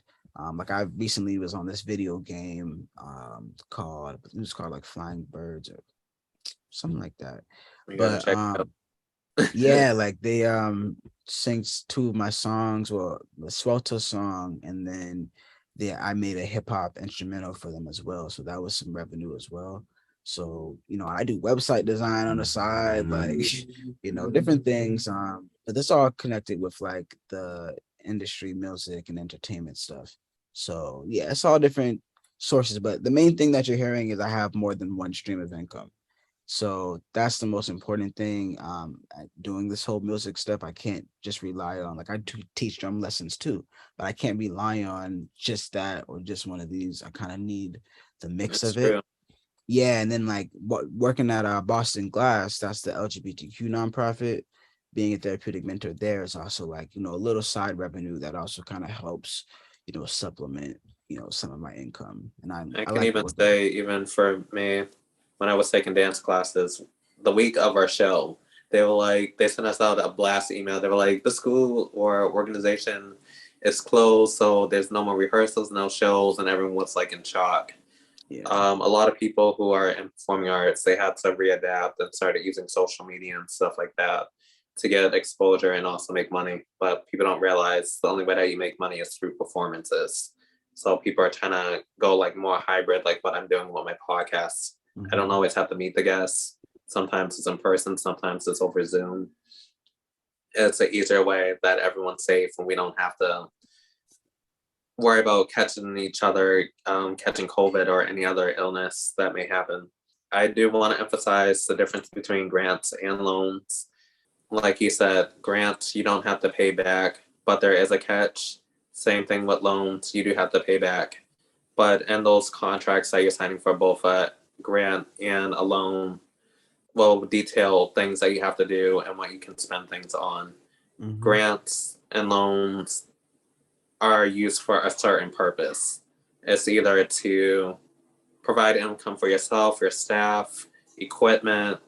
like I recently was on this video game called, it was called like Flying Birds or something like that. You got to But check it out. Yeah, like they sing two of my songs, well, the Swelter song, and then I made a hip hop instrumental for them as well. So that was some revenue as well. So, I do website design on the side, like, different things. But that's all connected with like the industry, music and entertainment stuff. So yeah, it's all different sources. But the main thing that you're hearing is I have more than one stream of income. So that's the most important thing. Doing this whole music stuff, I can't just rely on, like, teach drum lessons too, but I can't rely on just that or just one of these. I kind of need the mix That's of it. true. Yeah, and then like working at Boston Glass, that's the LGBTQ nonprofit. Being a therapeutic mentor there is also like, a little side revenue that also kind of helps, supplement, some of my income. And I I can like even working. say, even for me, when I was taking dance classes, the week of our show, they sent us out a blast email. They were like, the school or organization is closed, so there's no more rehearsals, no shows, and everyone was like in shock. Yeah. A lot of people who are in performing arts, they had to readapt and started using social media and stuff like that to get exposure and also make money. But people don't realize the only way that you make money is through performances. So people are trying to go like more hybrid, like what I'm doing with my podcast. I don't Mhm. always have to meet the guests. Sometimes it's in person, sometimes it's over Zoom. It's an easier way that everyone's safe and we don't have to worry about catching each other, catching COVID or any other illness that may happen. I do want to emphasize the difference between grants and loans. Like you said, grants you don't have to pay back, but there is a catch. Same thing with loans, you do have to pay back. But in those contracts that you're signing for both a grant and a loan will detail things that you have to do and what you can spend things on. Mhm. Grants and loans are used for a certain purpose. It's either to provide income for yourself, your staff, equipment,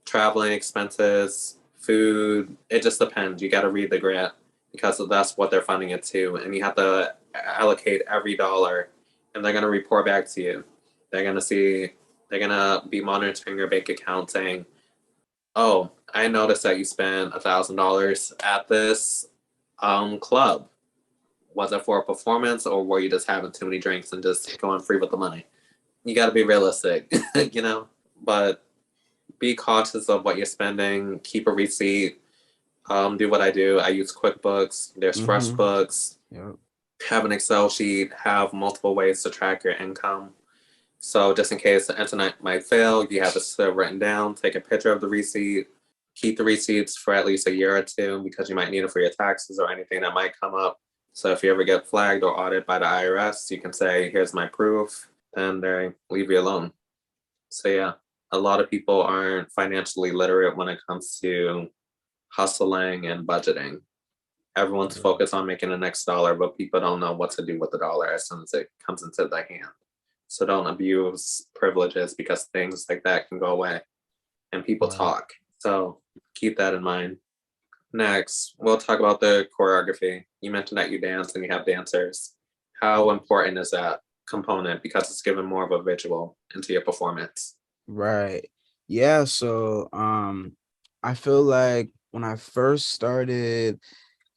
traveling expenses, food. It just depends. You got to read the grant because that's what they're funding it to. And you have to allocate every dollar and they're going to report back to you. They're going to see, they're going to be monitoring your bank account saying, oh, I noticed that you spent $1,000 at this club. Was it for a performance or were you just having too many drinks and just going free with the money? You got to be realistic, you know, but be cautious of what you're spending. Keep a receipt. Do what I do. I use QuickBooks. There's Mhm. FreshBooks. Yep. Have an Excel sheet. Have multiple ways to track your income. So just in case the internet might fail, you have it still written down. Take a picture of the receipt. Keep the receipts for at least a year or two because you might need it for your taxes or anything that might come up. So if you ever get flagged or audited by the IRS, you can say, "Here's my proof," and they leave you alone. So yeah, a lot of people aren't financially literate when it comes to hustling and budgeting. Everyone's focused on making the next dollar, but people don't know what to do with the dollar as soon as it comes into their hand. So don't abuse privileges because things like that can go away and people Right. talk. So keep that in mind. Next, we'll talk about the choreography. You mentioned that you dance and you have dancers. How important is that component because it's given more of a visual into your performance? Right. Yeah, so I feel like when I first started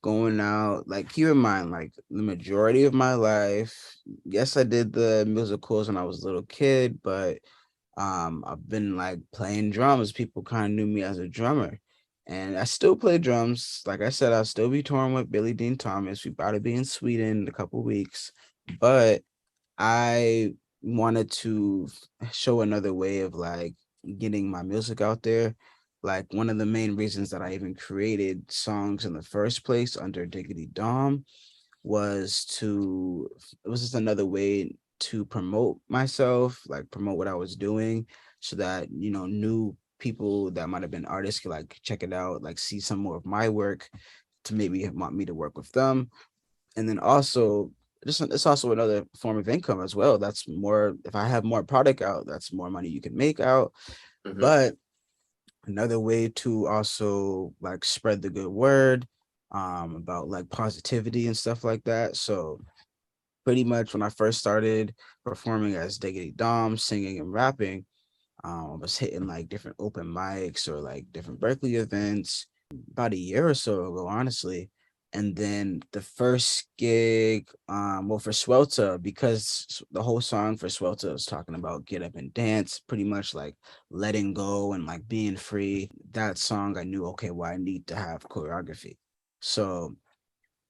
going out, like, keep in mind, like, the majority of my life, yes, I did the musicals when I was a little kid, but I've been like playing drums. People kind of knew me as a drummer. And I still play drums. Like I said, I'll still be touring with Billy Dean Thomas. We about to be in Sweden in a couple weeks. But I wanted to show another way of like getting my music out there. Like, one of the main reasons that I even created songs in the first place under Diggity Dom was to it was just another way to promote myself, like promote what I was doing, so that new people that might have been artists could like check it out, like see some more of my work to maybe want me to work with them. And then also, just it's also another form of income as well. That's more, if I have more product out, that's more money you can make out. Mm-hmm. But another way to also like spread the good word about like positivity and stuff like that. So pretty much when I first started performing as Diggity Dom, singing and rapping, I was hitting like different open mics or like different Berklee events. about a year or so ago, honestly. And then the first gig, well, for Swelter, because the whole song for Swelter is talking about get up and dance, pretty much like letting go and like being free. That song, I knew, okay, well, I need to have choreography. So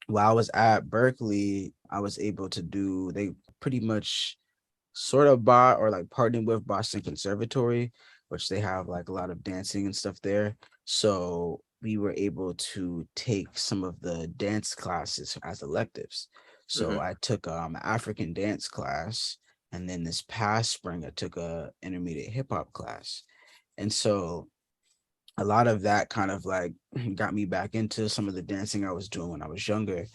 while I was at Berklee, I was able to do, they pretty much sort of bought or like partnered with Boston Conservatory, which they have like a lot of dancing and stuff there. So we were able to take some of the dance classes as electives. So Mm-hmm. I took African dance class, and then this past spring I took a intermediate hip hop class. And so a lot of that kind of like got me back into some of the dancing I was doing when I was younger.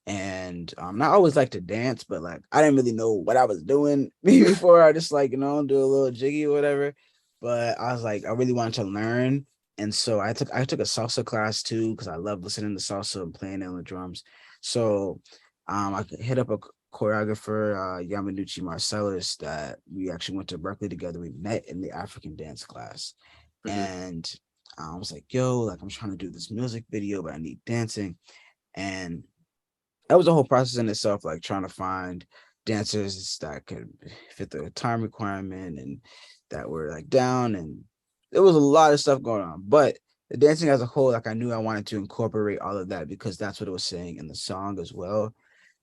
And not always like to dance, but like I didn't really know what I was doing before. I just like, do a little jiggy or whatever. But I was like, I really wanted to learn. And so I took a salsa class too, because I love listening to salsa and playing it on the drums. So I could hit up a choreographer, Yamanuchi Marcellus, that we actually went to Berkeley together. We met in the African dance class. Mm-hmm. And I was like, yo, like I'm trying to do this music video, but I need dancing. And that was a whole process in itself, like trying to find dancers that could fit the time requirement and that were like down. And there was a lot of stuff going on. But the dancing as a whole, like I knew I wanted to incorporate all of that because that's what it was saying in the song as well.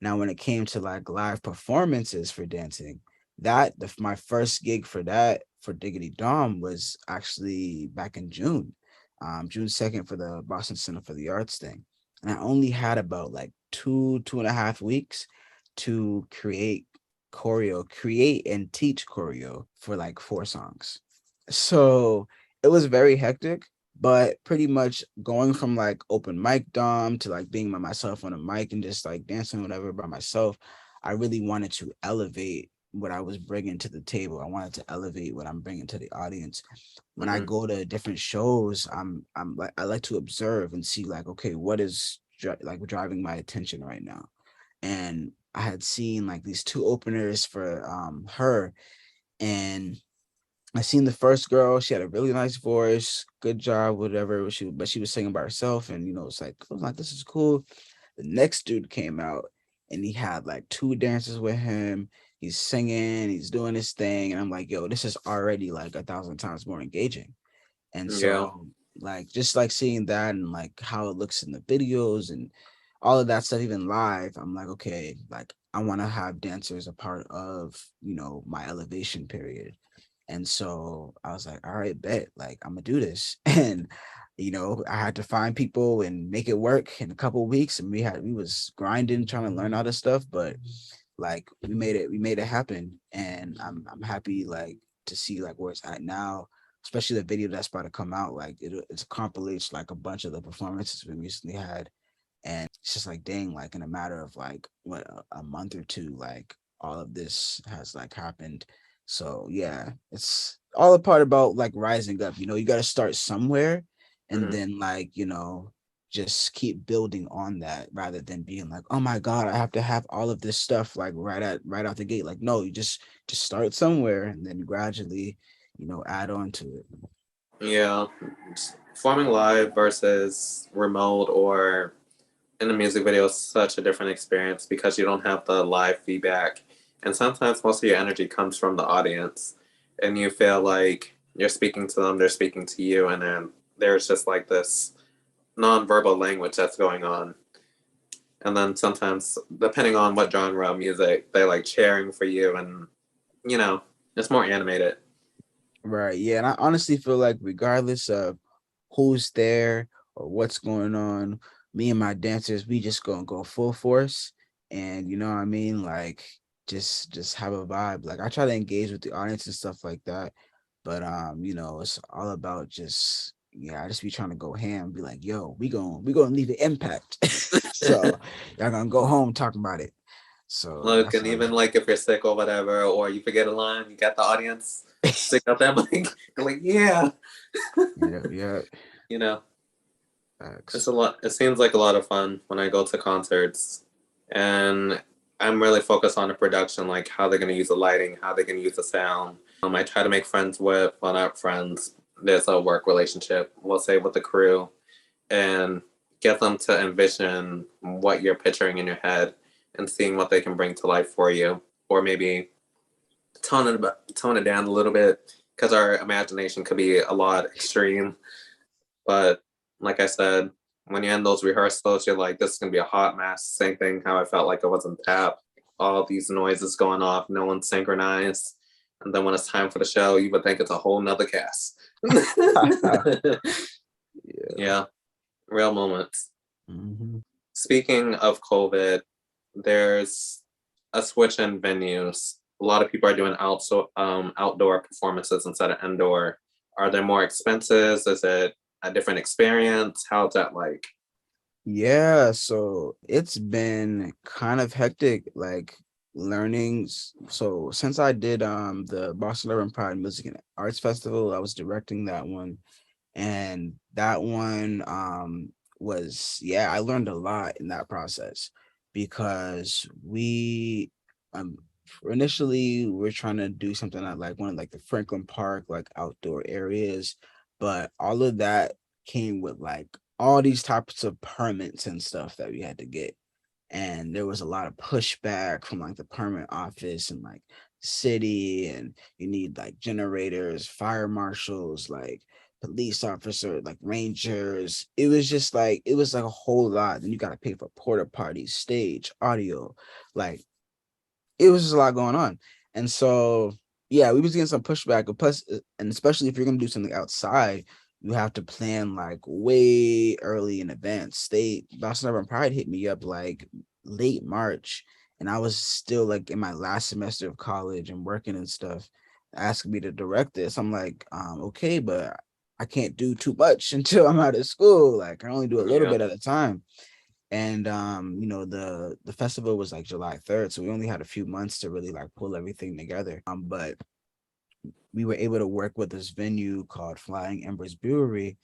Now, when it came to like live performances for dancing, my first gig for that for Diggity Dom was actually back in June, June 2nd for the Boston Center for the Arts thing. And I only had about like 2.5 weeks to create and teach choreo for like 4 songs. So it was very hectic, but pretty much going from like open mic dom to like being by myself on a mic and just like dancing whatever by myself, I really wanted to elevate what I was bringing to the table. I wanted to elevate what I'm bringing to the audience. When I Mm-hmm. go to different shows, I'm like I like to observe and see like, okay, what is like driving my attention right now. And I had seen like these two openers for her, and I seen the first girl. She had a really nice voice, good job, whatever. But she was singing by herself, and it's like I was like, this is cool. The next dude came out, and he had like two dancers with him. He's singing, he's doing his thing, and I'm like, yo, this is already like 1,000 times more engaging. And Yeah. so like just like seeing that and like how it looks in the videos and all of that stuff, even live, I'm like, okay, like I want to have dancers a part of, my elevation period. And so I was like, all right, bet, like I'm gonna do this. And I had to find people and make it work in a couple of weeks. And we was grinding, trying to learn all this stuff, but like we made it happen. And I'm happy like to see like where it's at now, especially the video that's about to come out. Like it's a compilation, like a bunch of the performances we recently had. And it's just like, dang, like in a matter of like what a month or two, like all of this has like happened. So yeah, it's all a part about like rising up. You got to start somewhere, and Mm-hmm. then like just keep building on that rather than being like, oh my god, I have to have all of this stuff like right out the gate. Like no, you just start somewhere and then gradually add on to it. Yeah. Performing live versus remote or in a music video is such a different experience because you don't have the live feedback. And sometimes most of your energy comes from the audience. And you feel like you're speaking to them, they're speaking to you, and then there's just like this nonverbal language that's going on. And then sometimes, depending on what genre of music, they're like cheering for you, and you know, it's more animated. Right. Yeah. And I honestly feel like regardless of who's there or what's going on, me and my dancers, we just gonna go full force. And you know what I mean? Like just have a vibe. Like I try to engage with the audience and stuff like that. But it's all about just I just be trying to go ham, be like, yo, we gonna leave an impact. So y'all gonna go home talking about it. So Look, that's and how even like if you're sick or whatever, or you forget a line, you got the audience stick out that mic. They're like, yeah, yeah, yeah. you know, it's Facts. a lot. It seems like a lot of fun when I go to concerts, and I'm really focused on the production, like how they're gonna use the lighting, how they're gonna use the sound. I try to make friends with, well, not friends. There's a work relationship, we'll say, with the crew, and get them to envision what you're picturing in your head and seeing what they can bring to life for you, or maybe tone it down a little bit, because our imagination could be a lot extreme. But like I said, when you end those rehearsals, you're like, this is gonna be a hot mess. Same thing how I felt like I was in tap. All these noises going off, no one's synchronized. And then when it's time for the show, you would think it's a whole nother cast. Yeah. Yeah, real moments. Mm-hmm. Speaking of COVID, there's a switch in venues. A lot of people are doing outdoor performances instead of indoor. Are there more expenses? Is it a different experience? How's that like? Yeah, so it's been kind of hectic, like learning. So since I did the Boston Urban Pride Music and Arts Festival, I was directing that one. And that one was, yeah, I learned a lot in that process because we um initially we're trying to do something at like one of like the Franklin Park like outdoor areas, but all of that came with like all these types of permits and stuff that we had to get. And there was a lot of pushback from like the permit office and like city, and you need like generators, fire marshals, like police officer, like rangers. It was just like it was like a whole lot. Then you got to pay for porta potties, stage, audio, like it was just a lot going on. And so, yeah, we was getting some pushback. Plus, and especially if you're gonna do something outside, you have to plan like way early in advance. Boston Urban Pride hit me up like late March, and I was still like in my last semester of college and working and stuff, asking me to direct this. I'm like, okay, but I can't do too much until I'm out of school. Like I only do a little Yeah, bit at a time. And the festival was like July 3rd, so we only had a few months to really like pull everything together. But we were able to work with this venue called Flying Embers Brewery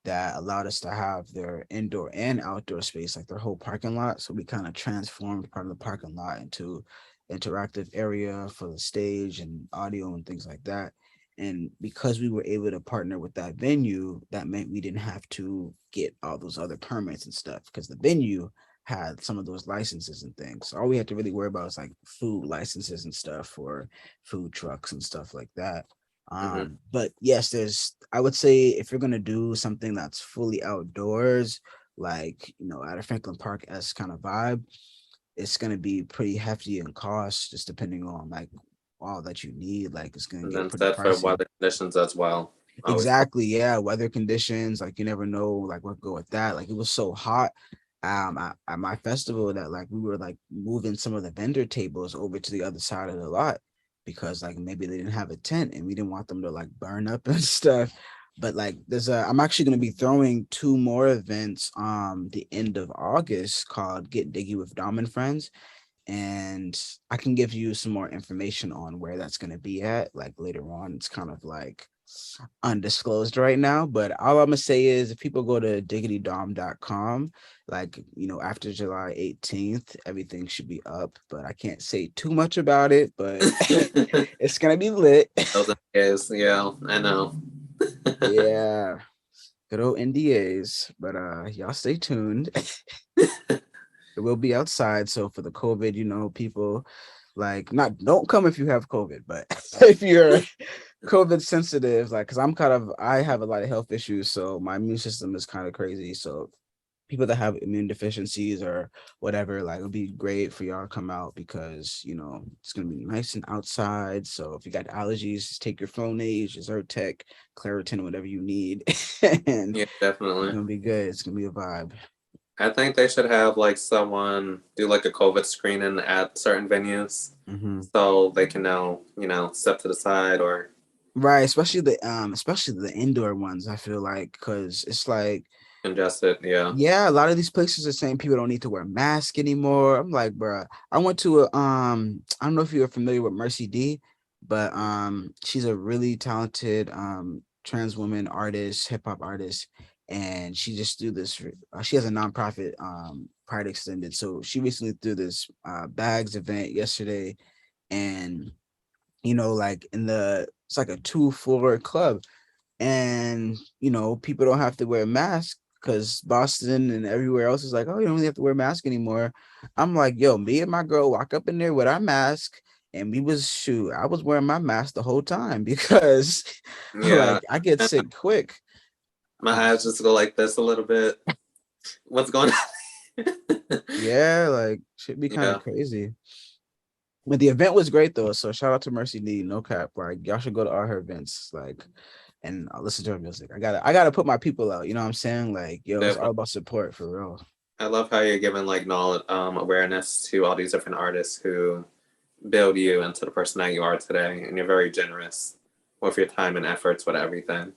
that allowed us to have their indoor and outdoor space, like their whole parking lot. So we kind of transformed part of the parking lot into interactive area for the stage and audio and things like that. And because we were able to partner with that venue, that meant we didn't have to get all those other permits and stuff because the venue had some of those licenses and things. So all we had to really worry about was like food licenses and stuff for food trucks and stuff like that. hmm But yes, I would say if you're gonna do something that's fully outdoors, like at a Franklin Park s kind of vibe, it's gonna be pretty hefty in cost, just depending on like all that you need. Like it's gonna and get then pretty set for pricey. weather conditions as well. Always. Exactly, yeah. Weather conditions, like you never know like what go with that. Like it was so hot at my festival that like we were like moving some of the vendor tables over to the other side of the lot because like maybe they didn't have a tent and we didn't want them to like burn up and stuff. But like I'm actually going to be throwing two more events the end of August called Get Diggy with Dom and Friends, and I can give you some more information on where that's going to be at like later on. It's kind of like undisclosed right now, but all I'm gonna say is if people go to diggitydom.com, like after July 18th, everything should be up, but I can't say too much about it, but it's gonna be lit. Those days, yeah, I know. Yeah, good old NDAs, but y'all stay tuned. It will be outside. So for the COVID, people like not don't come if you have COVID, but if you're COVID sensitive, like because I have a lot of health issues, so my immune system is kind of crazy. So people that have immune deficiencies or whatever, like it'll be great for y'all to come out because it's gonna be nice and outside. So if you got allergies, just take your Flonase, your Zyrtec, Claritin, whatever you need, and Yeah, you're definitely. gonna be good. It's gonna be a vibe. I think they should have like someone do like a COVID screening at certain venues Mm-hmm. so they can know, step to the side or Right, especially the indoor ones. I feel like because it's like, ingest it. Yeah. yeah, a lot of these places are saying people don't need to wear masks anymore. I'm like, bruh, I went to I don't know if you're familiar with Mercy D, but she's a really talented trans woman artist, hip hop artist, and she just do this. She has a nonprofit Pride Extended, so she recently threw this bags event yesterday, and like it's like a 2-floor club, and people don't have to wear a mask because Boston and everywhere else is like, oh, you don't really have to wear a mask anymore. I'm like, yo, me and my girl walk up in there with our mask, and I was wearing my mask the whole time because Yeah. like I get And sick quick. my eyes just go like this a little bit. What's going on? Yeah, like should be kind of Yeah, crazy. But the event was great though. So shout out to Mercy D, no cap. Like y'all should go to all her events, like, and listen to her music. I gotta put my people out. You know what I'm saying? Like, yo, it's all definitely. about support for real. I love how you're giving like knowledge, awareness to all these different artists who build you into the person that you are today, and you're very generous with your time and efforts with everything.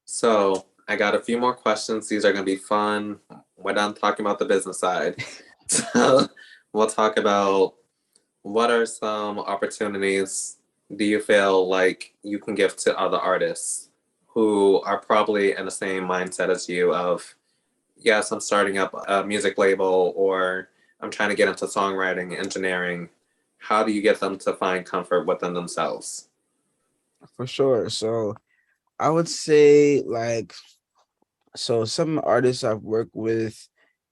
So I got a few more questions. These are going to be fun. We're done talking about the business side. So we'll talk about what are some opportunities do you feel like you can give to other artists who are probably in the same mindset as you of, yes, I'm starting up a music label or I'm trying to get into songwriting, engineering. How do you get them to find comfort within themselves? For sure. So I would say like so some artists I've worked with,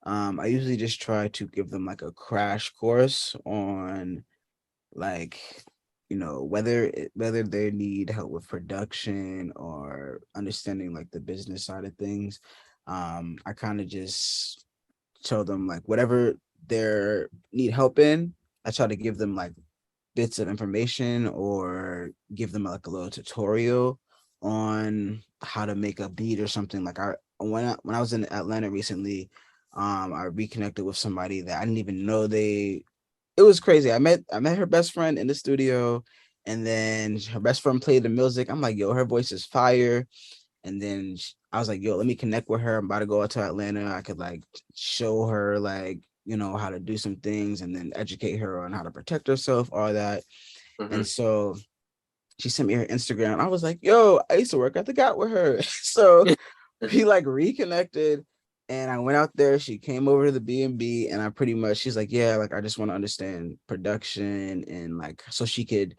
I usually just try to give them like a crash course on like whether they need help with production or understanding like the business side of things. I kind of just tell them like whatever they need help in, I try to give them like bits of information or give them like a little tutorial on how to make a beat or something. Like when I was in Atlanta recently, I reconnected with somebody that I didn't even know they it was crazy. I met her best friend in the studio, and then her best friend played the music. I'm like, yo, her voice is fire. And then I was like, yo, let me connect with her. I'm about to go out to Atlanta. I could like show her like, how to do some things and then educate her on how to protect herself, all that. And Mm-hmm. so she sent me her Instagram. I was like, yo, I used to work at the Got with her. So we like reconnected and I went out there. She came over to the B&B and I pretty much, she's like, yeah, like I just want to understand production and like so she could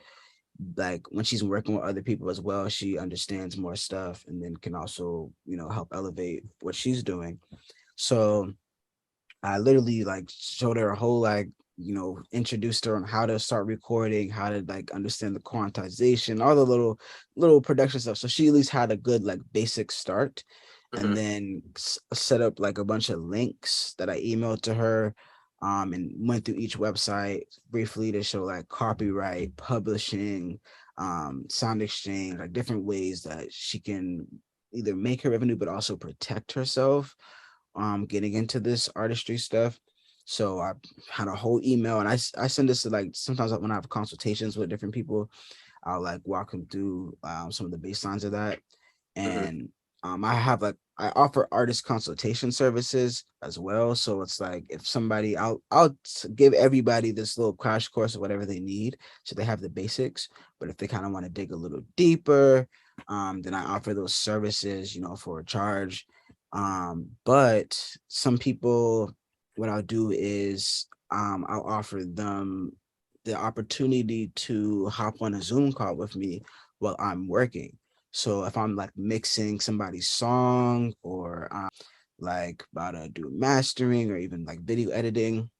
like when she's working with other people as well, she understands more stuff and then can also, help elevate what she's doing. So I literally like showed her a whole like, introduced her on how to start recording, how to like understand the quantization, all the little production stuff. So she at least had a good like basic start and Mm-hmm. then set up like a bunch of links that I emailed to her and went through each website briefly to show like copyright, publishing, sound exchange, like different ways that she can either make her revenue but also protect herself getting into this artistry stuff. So I had a whole email and I send this to like sometimes when I have consultations with different people, I'll like walk them through some of the baselines of that. Mm-hmm. And I have like I offer artist consultation services as well. So it's like if somebody give everybody this little crash course of whatever they need so they have the basics. But if they kind of want to dig a little deeper, then I offer those services, for a charge. But some people, what I'll do is I'll offer them the opportunity to hop on a Zoom call with me while I'm working. So if I'm like mixing somebody's song or like about to do mastering or even like video editing,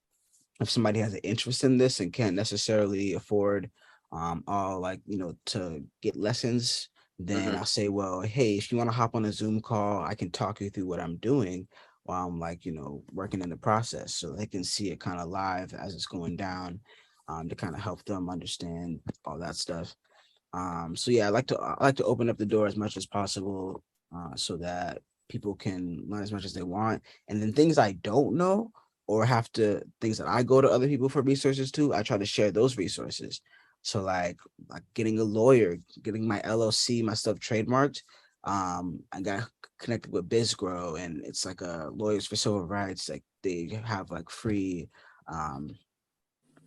if somebody has an interest in this and can't necessarily afford all like to get lessons, then Mm-hmm. I'll say, well, hey, if you want to hop on a Zoom call, I can talk you through what I'm doing while I'm like working in the process so they can see it kind of live as it's going down, to kind of help them understand all that stuff. So yeah, I like to open up the door as much as possible, so that people can learn as much as they want. And then things I don't know or have to things that I go to other people for resources to, I try to share those resources. So like getting a lawyer, getting my LLC, my stuff trademarked. I got connected with BizGrow, and it's like a lawyers for civil rights. Like they have like free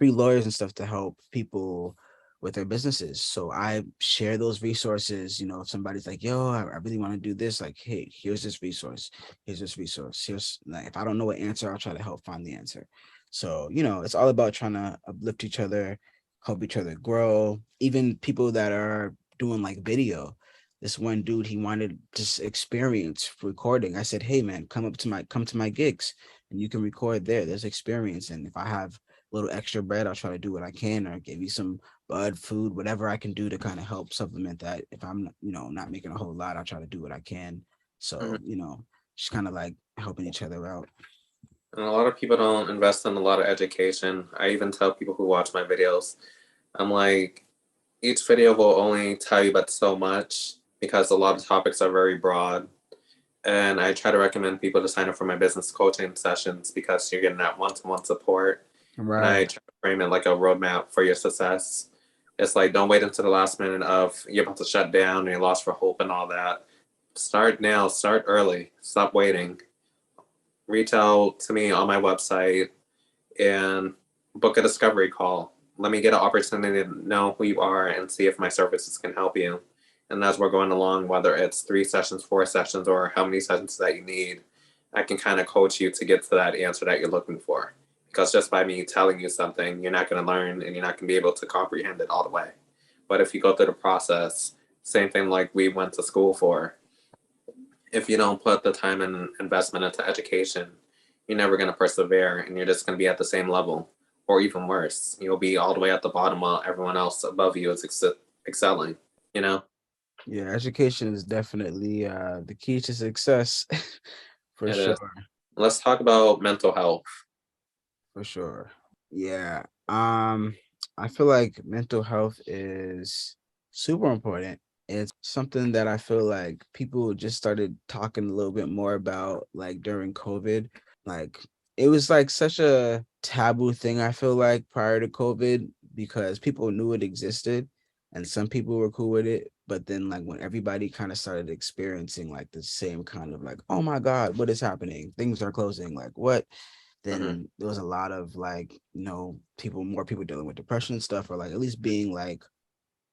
lawyers and stuff to help people with their businesses. So I share those resources. If somebody's like, yo, I really want to do this, like, hey, here's this resource. Here's this resource. Here's like, if I don't know what answer, I'll try to help find the answer. So, it's all about trying to uplift each other, help each other grow. Even people that are doing like video. this one dude, he wanted just experience recording. I said, hey man, come to my gigs and you can record there. There's experience. And if I have a little extra bread, I'll try to do what I can or give you some bud food, whatever I can do to kind of help supplement that. If I'm, not making a whole lot, I'll try to do what I can. So, Mhm. just kind of like helping each other out. And a lot of people don't invest in a lot of education. I even tell people who watch my videos, I'm like, each video will only tell you about so much because a lot of topics are very broad. And I try to recommend people to sign up for my business coaching sessions because you're getting that one-to-one support. And I Right. try to frame it like a roadmap for your success. It's like, don't wait until the last minute of you're about to shut down and you're lost for hope and all that. Start now, start early, stop waiting. Reach out to me on my website and book a discovery call. Let me get an opportunity to know who you are and see if my services can help you. And as we're going along, whether it's 3 sessions, 4 sessions, or how many sessions that you need, I can kind of coach you to get to that answer that you're looking for. Because just by me telling you something, you're not going to learn and you're not going to be able to comprehend it all the way. But if you go through the process, same thing like we went to school for, if you don't put the time and investment into education, you're never going to persevere and you're just going to be at the same level or even worse. You'll be all the way at the bottom while everyone else above you is excelling, you know? Yeah, education is definitely the key to success. For It sure. is. Let's talk about mental health. For sure. Yeah. I feel like mental health is super important. It's something that I feel like people just started talking a little bit more about like during COVID. Like it was like such a taboo thing, I feel like, prior to COVID, because people knew it existed and some people were cool with it. But then like when everybody kind of started experiencing like the same kind of like, oh my God, what is happening? Things are closing. Like what? Hmm. Then there was a lot of like, more people dealing with depression and stuff, or like at least being like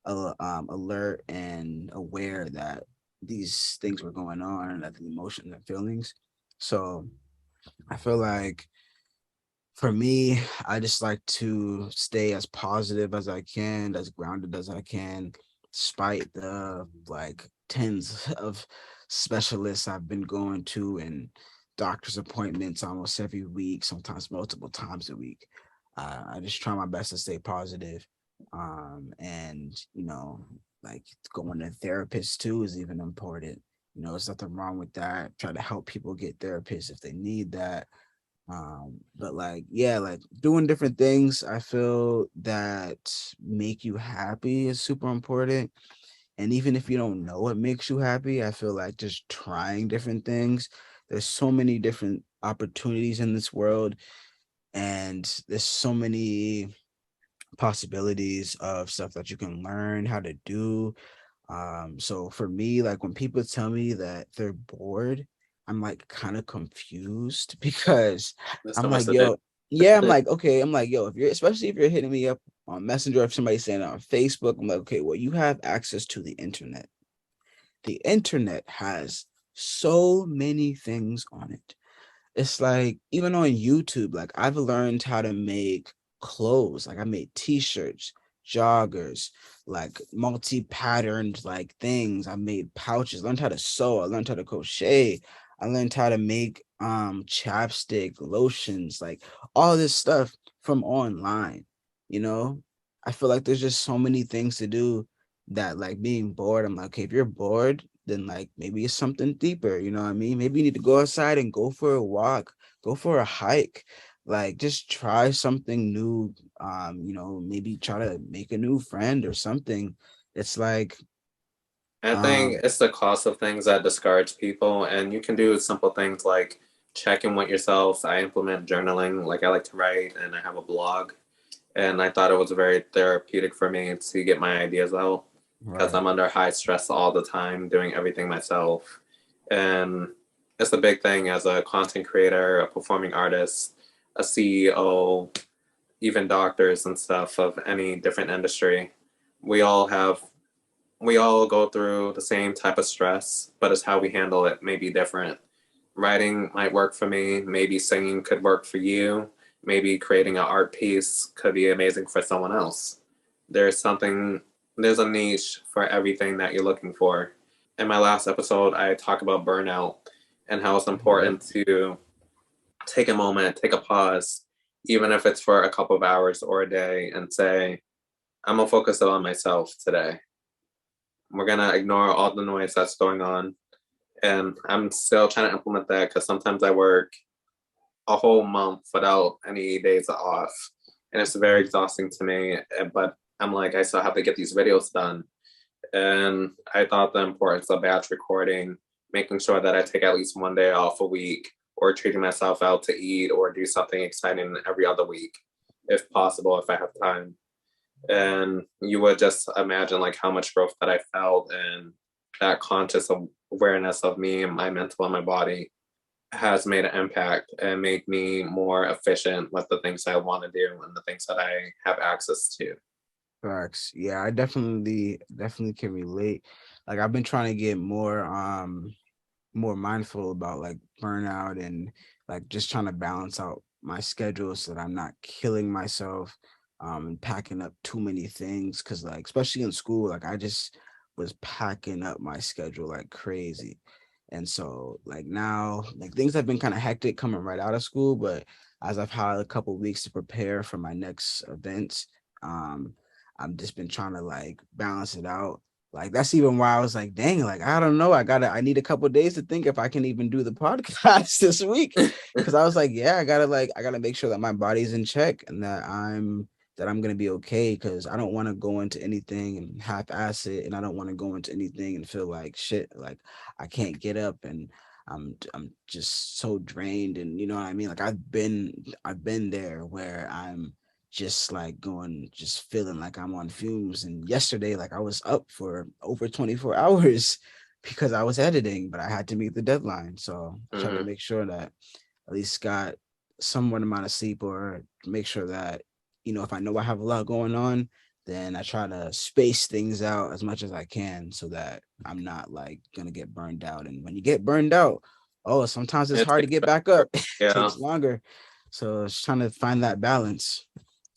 alert and aware that these things were going on and that the emotions and feelings. So I feel like for me, I just like to stay as positive as I can, as grounded as I can, despite the like tens of specialists I've been going to and doctor's appointments almost every week, sometimes multiple times a week. I just try my best to stay positive. And like going to therapists too is even important. There's nothing wrong with that. Try to help people get therapists if they need that. But like, yeah, like doing different things I feel that make you happy is super important. And even if you don't know what makes you happy, I feel like just trying different things. There's so many different opportunities in this world, and there's so many possibilities of stuff that you can learn how to do. So for me, like when people tell me that they're bored, I'm like kind of confused because There's so I'm much like, to do. yo, yeah, I'm like, okay, I'm like, yo, if you're especially if you're hitting me up on Messenger, if somebody's saying it on Facebook, I'm like, okay, well, you have access to the internet. The internet has so many things on it. It's like even on YouTube, like I've learned how to make clothes. Like I made t-shirts, joggers, like multi-patterned like things. I made pouches, learned how to sew, I learned how to crochet, I learned how to make chapstick, lotions, like all this stuff from online, you know? I feel like there's just so many things to do that like being bored, I'm like, okay, if you're bored, then like maybe it's something deeper, you know what I mean? Maybe you need to go outside and go for a walk, go for a hike, like just try something new. Maybe try to make a new friend or something. It's like, I think um, it's the cost of things that discourage people, and you can do simple things like check in with yourself. I implement journaling, like I like to write, and I have a blog. And I thought it was very therapeutic for me to get my ideas out because right, I'm under high stress all the time, doing everything myself. And it's a big thing as a content creator, a performing artist, a CEO, even doctors and stuff of any different industry. We all have we all go through the same type of stress, but it's how we handle it may be different. Writing might work for me, maybe singing could work for you, maybe creating an art piece could be amazing for someone else. There's something, there's a niche for everything that you're looking for. in my last episode, I talk about burnout and how it's important to take a moment, take a pause, even if it's for a couple of hours or a day, and say, I'm gonna focus on myself today. We're gonna ignore all the noise that's going on. And I'm still trying to implement that because sometimes I work a whole month without any days off. And it's very exhausting to me. But I'm like, I still have to get these videos done. And I thought the importance of batch recording, making sure that I take at least one day off a week, or treating myself out to eat or do something exciting every other week, if possible, if I have time. And you would just imagine like how much growth that I felt, and that conscious awareness of me and my mental and my body has made an impact and made me more efficient with the things I want to do and the things that I have access to. Facts. Yeah, I definitely can relate. Like I've been trying to get more mindful about like burnout and like just trying to balance out my schedule so that I'm not killing myself and packing up too many things. Cause like especially in school, like I just was packing up my schedule like crazy. And so like now, like things have been kind of hectic coming right out of school, but as I've had a couple weeks to prepare for my next events, um, I've just been trying to like balance it out. Like that's even why I was like, dang, like I don't know. I need a couple days to think if I can even do the podcast this week. Cause I was like, yeah, I gotta make sure that my body's in check and that I'm gonna be okay. Cause I don't want to go into anything and half-ass it, and I don't want to go into anything and feel like shit, like I can't get up and I'm just so drained. And you know what I mean? Like I've been there where I'm just like going, just feeling like I'm on fumes. And yesterday, like I was up for over 24 hours because I was editing, but I had to meet the deadline. So I tried to Mm-hmm. make sure that at least got somewhat amount of sleep, or make sure that, if I know I have a lot going on, then I try to space things out as much as I can so that I'm not like gonna get burned out. And when you get burned out, oh, sometimes it's It hard to takes get back up. It yeah. takes longer. So it's trying to find that balance.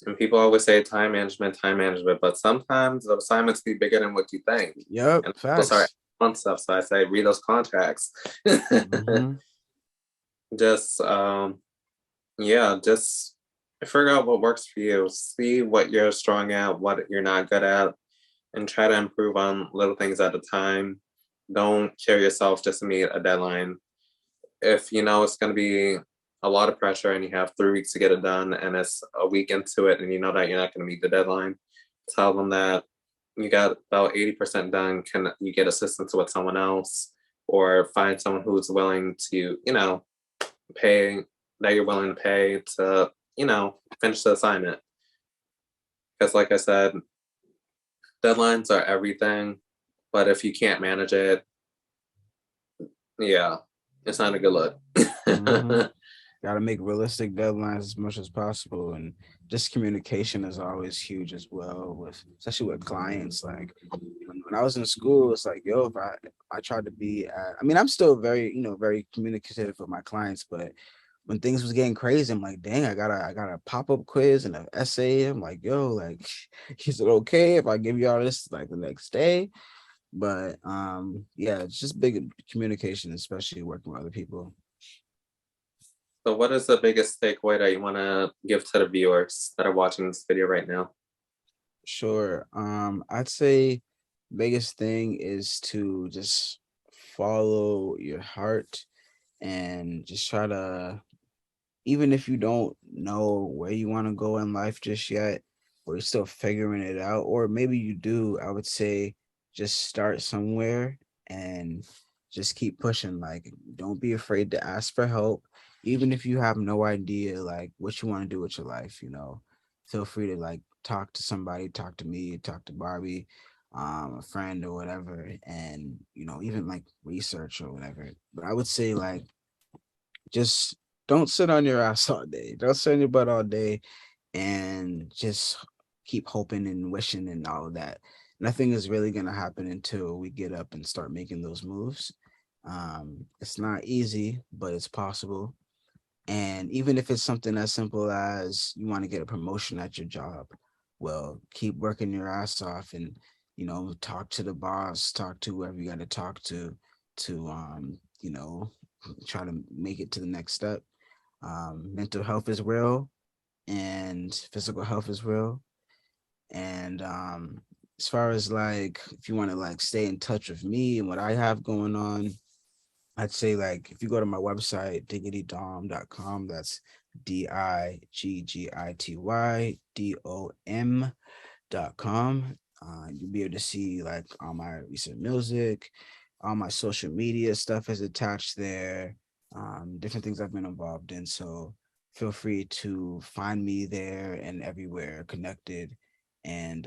And people always say time management, but sometimes the assignments be bigger than what you think. Yep, And people start facts. on stuff. So I say read those contracts. Hmm. Just yeah, just figure out what works for you. See what you're strong at, what you're not good at, and try to improve on little things at a time. Don't kill yourself just to meet a deadline. If you know it's going to be a lot of pressure and you have 3 weeks to get it done, and it's a week into it and you know that you're not going to meet the deadline, tell them that you got about 80% done. Can you get assistance with someone else, or find someone who's willing to, pay, that you're willing to pay to, finish the assignment? Because like I said, deadlines are everything, but if you can't manage it, yeah, it's not a good look. Hmm. Got to make realistic deadlines as much as possible, and just communication is always huge as well, with especially with clients. Like when I was in school, it's like, yo, if I tried to be, I mean, I'm still very, very communicative with my clients, but when things was getting crazy, I'm like, dang, I got a pop-up quiz and an essay. I'm like, yo, like, is it okay if I give you all this like the next day? But yeah, it's just big communication, especially working with other people. So, what is the biggest takeaway that you want to give to the viewers that are watching this video right now? Sure. I'd say biggest thing is to just follow your heart and just try to, even if you don't know where you want to go in life just yet, or you're still figuring it out, or maybe you do, I would say just start somewhere and just keep pushing. Like, don't be afraid to ask for help, even if you have no idea like what you want to do with your life. Feel free to like talk to somebody, talk to me, talk to Barbie, a friend or whatever, and even like research or whatever. But I would say like just don't sit on your ass all day. Don't sit on your butt all day, and just keep hoping and wishing and all of that. Nothing is really gonna happen until we get up and start making those moves. It's not easy, but it's possible. And even if it's something as simple as you want to get a promotion at your job, well, keep working your ass off and talk to the boss, talk to whoever you got to talk to, try to make it to the next step. Mental health is real and physical health is real. And as far as like, if you want to like stay in touch with me and what I have going on, I'd say like if you go to my website, diggitydom.com, that's diggitydom.com. You'll be able to see like all my recent music, all my social media stuff is attached there, different things I've been involved in. So feel free to find me there and everywhere connected. And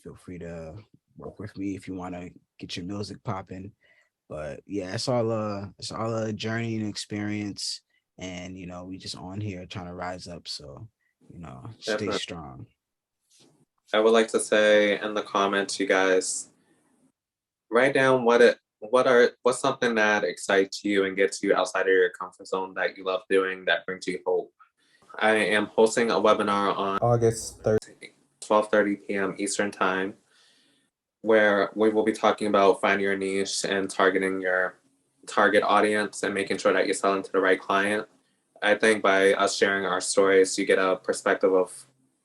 feel free to work with me if you want to get your music popping. But yeah, it's all a journey and experience. And we just on here trying to rise up. So, stay Definitely. strong. I would like to say in the comments, you guys write down what's something that excites you and gets you outside of your comfort zone that you love doing that brings you hope. I am hosting a webinar on August 13th, 12:30 p.m. Eastern Time, where we will be talking about finding your niche and targeting your target audience and making sure that you're selling to the right client. I think by us sharing our stories, you get a perspective of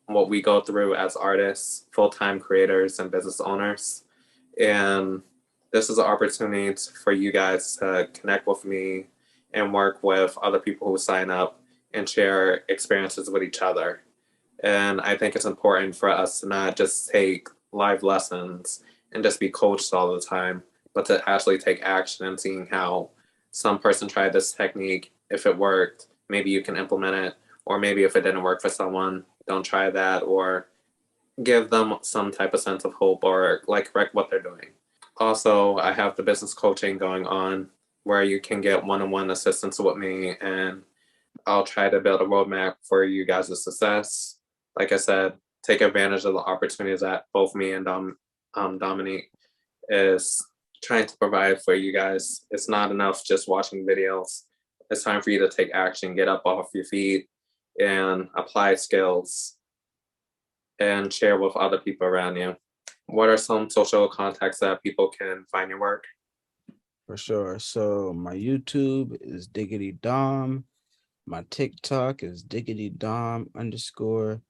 what we go through as artists, full-time creators, and business owners. And this is an opportunity for you guys to connect with me and work with other people who sign up and share experiences with each other. And I think it's important for us to not just take live lessons and just be coached all the time, but to actually take action and seeing how some person tried this technique. If it worked, maybe you can implement it. Or maybe if it didn't work for someone, don't try that, or give them some type of sense of hope or like correct what they're doing. Also, I have the business coaching going on where you can get one-on-one assistance with me, and I'll try to build a roadmap for you guys' success. Like I said, take advantage of the opportunities that both me and Dominic is trying to provide for you guys. It's not enough just watching videos. It's time for you to take action, get up off your feet, and apply skills and share with other people around you. What are some social contacts that people can find your work? For sure. So my YouTube is Diggity Dom. My TikTok is Diggity Dom _.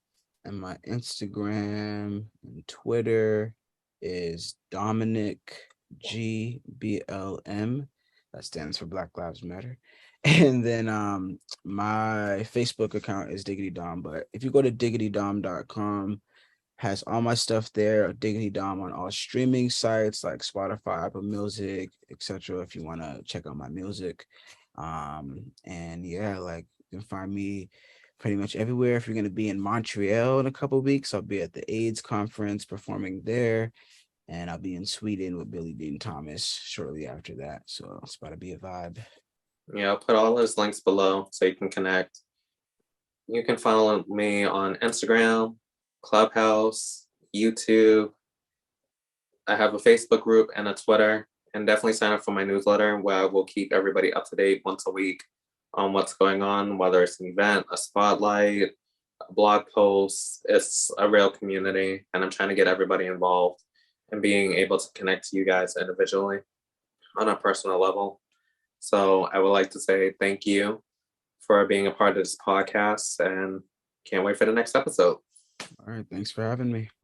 And my Instagram and Twitter is Dominic GBLM. That stands for Black Lives Matter. And then my Facebook account is Diggity Dom. But if you go to diggitydom.com, has all my stuff there. Diggity Dom on all streaming sites like Spotify, Apple Music, etc. If you want to check out my music. And yeah, like you can find me pretty much everywhere. If you're going to be in Montreal in a couple of weeks, I'll be at the AIDS conference performing there, and I'll be in Sweden with Billy Dean Thomas shortly after that. So it's about to be a vibe. Yeah, I'll put all those links below so you can connect. You can follow me on Instagram, Clubhouse, YouTube. I have a Facebook group and a Twitter, and definitely sign up for my newsletter where I will keep everybody up to date once a week on what's going on, whether it's an event, a spotlight, a blog post. It's a real community, and I'm trying to get everybody involved and being able to connect to you guys individually on a personal level. So I would like to say thank you for being a part of this podcast and can't wait for the next episode. All right. Thanks for having me.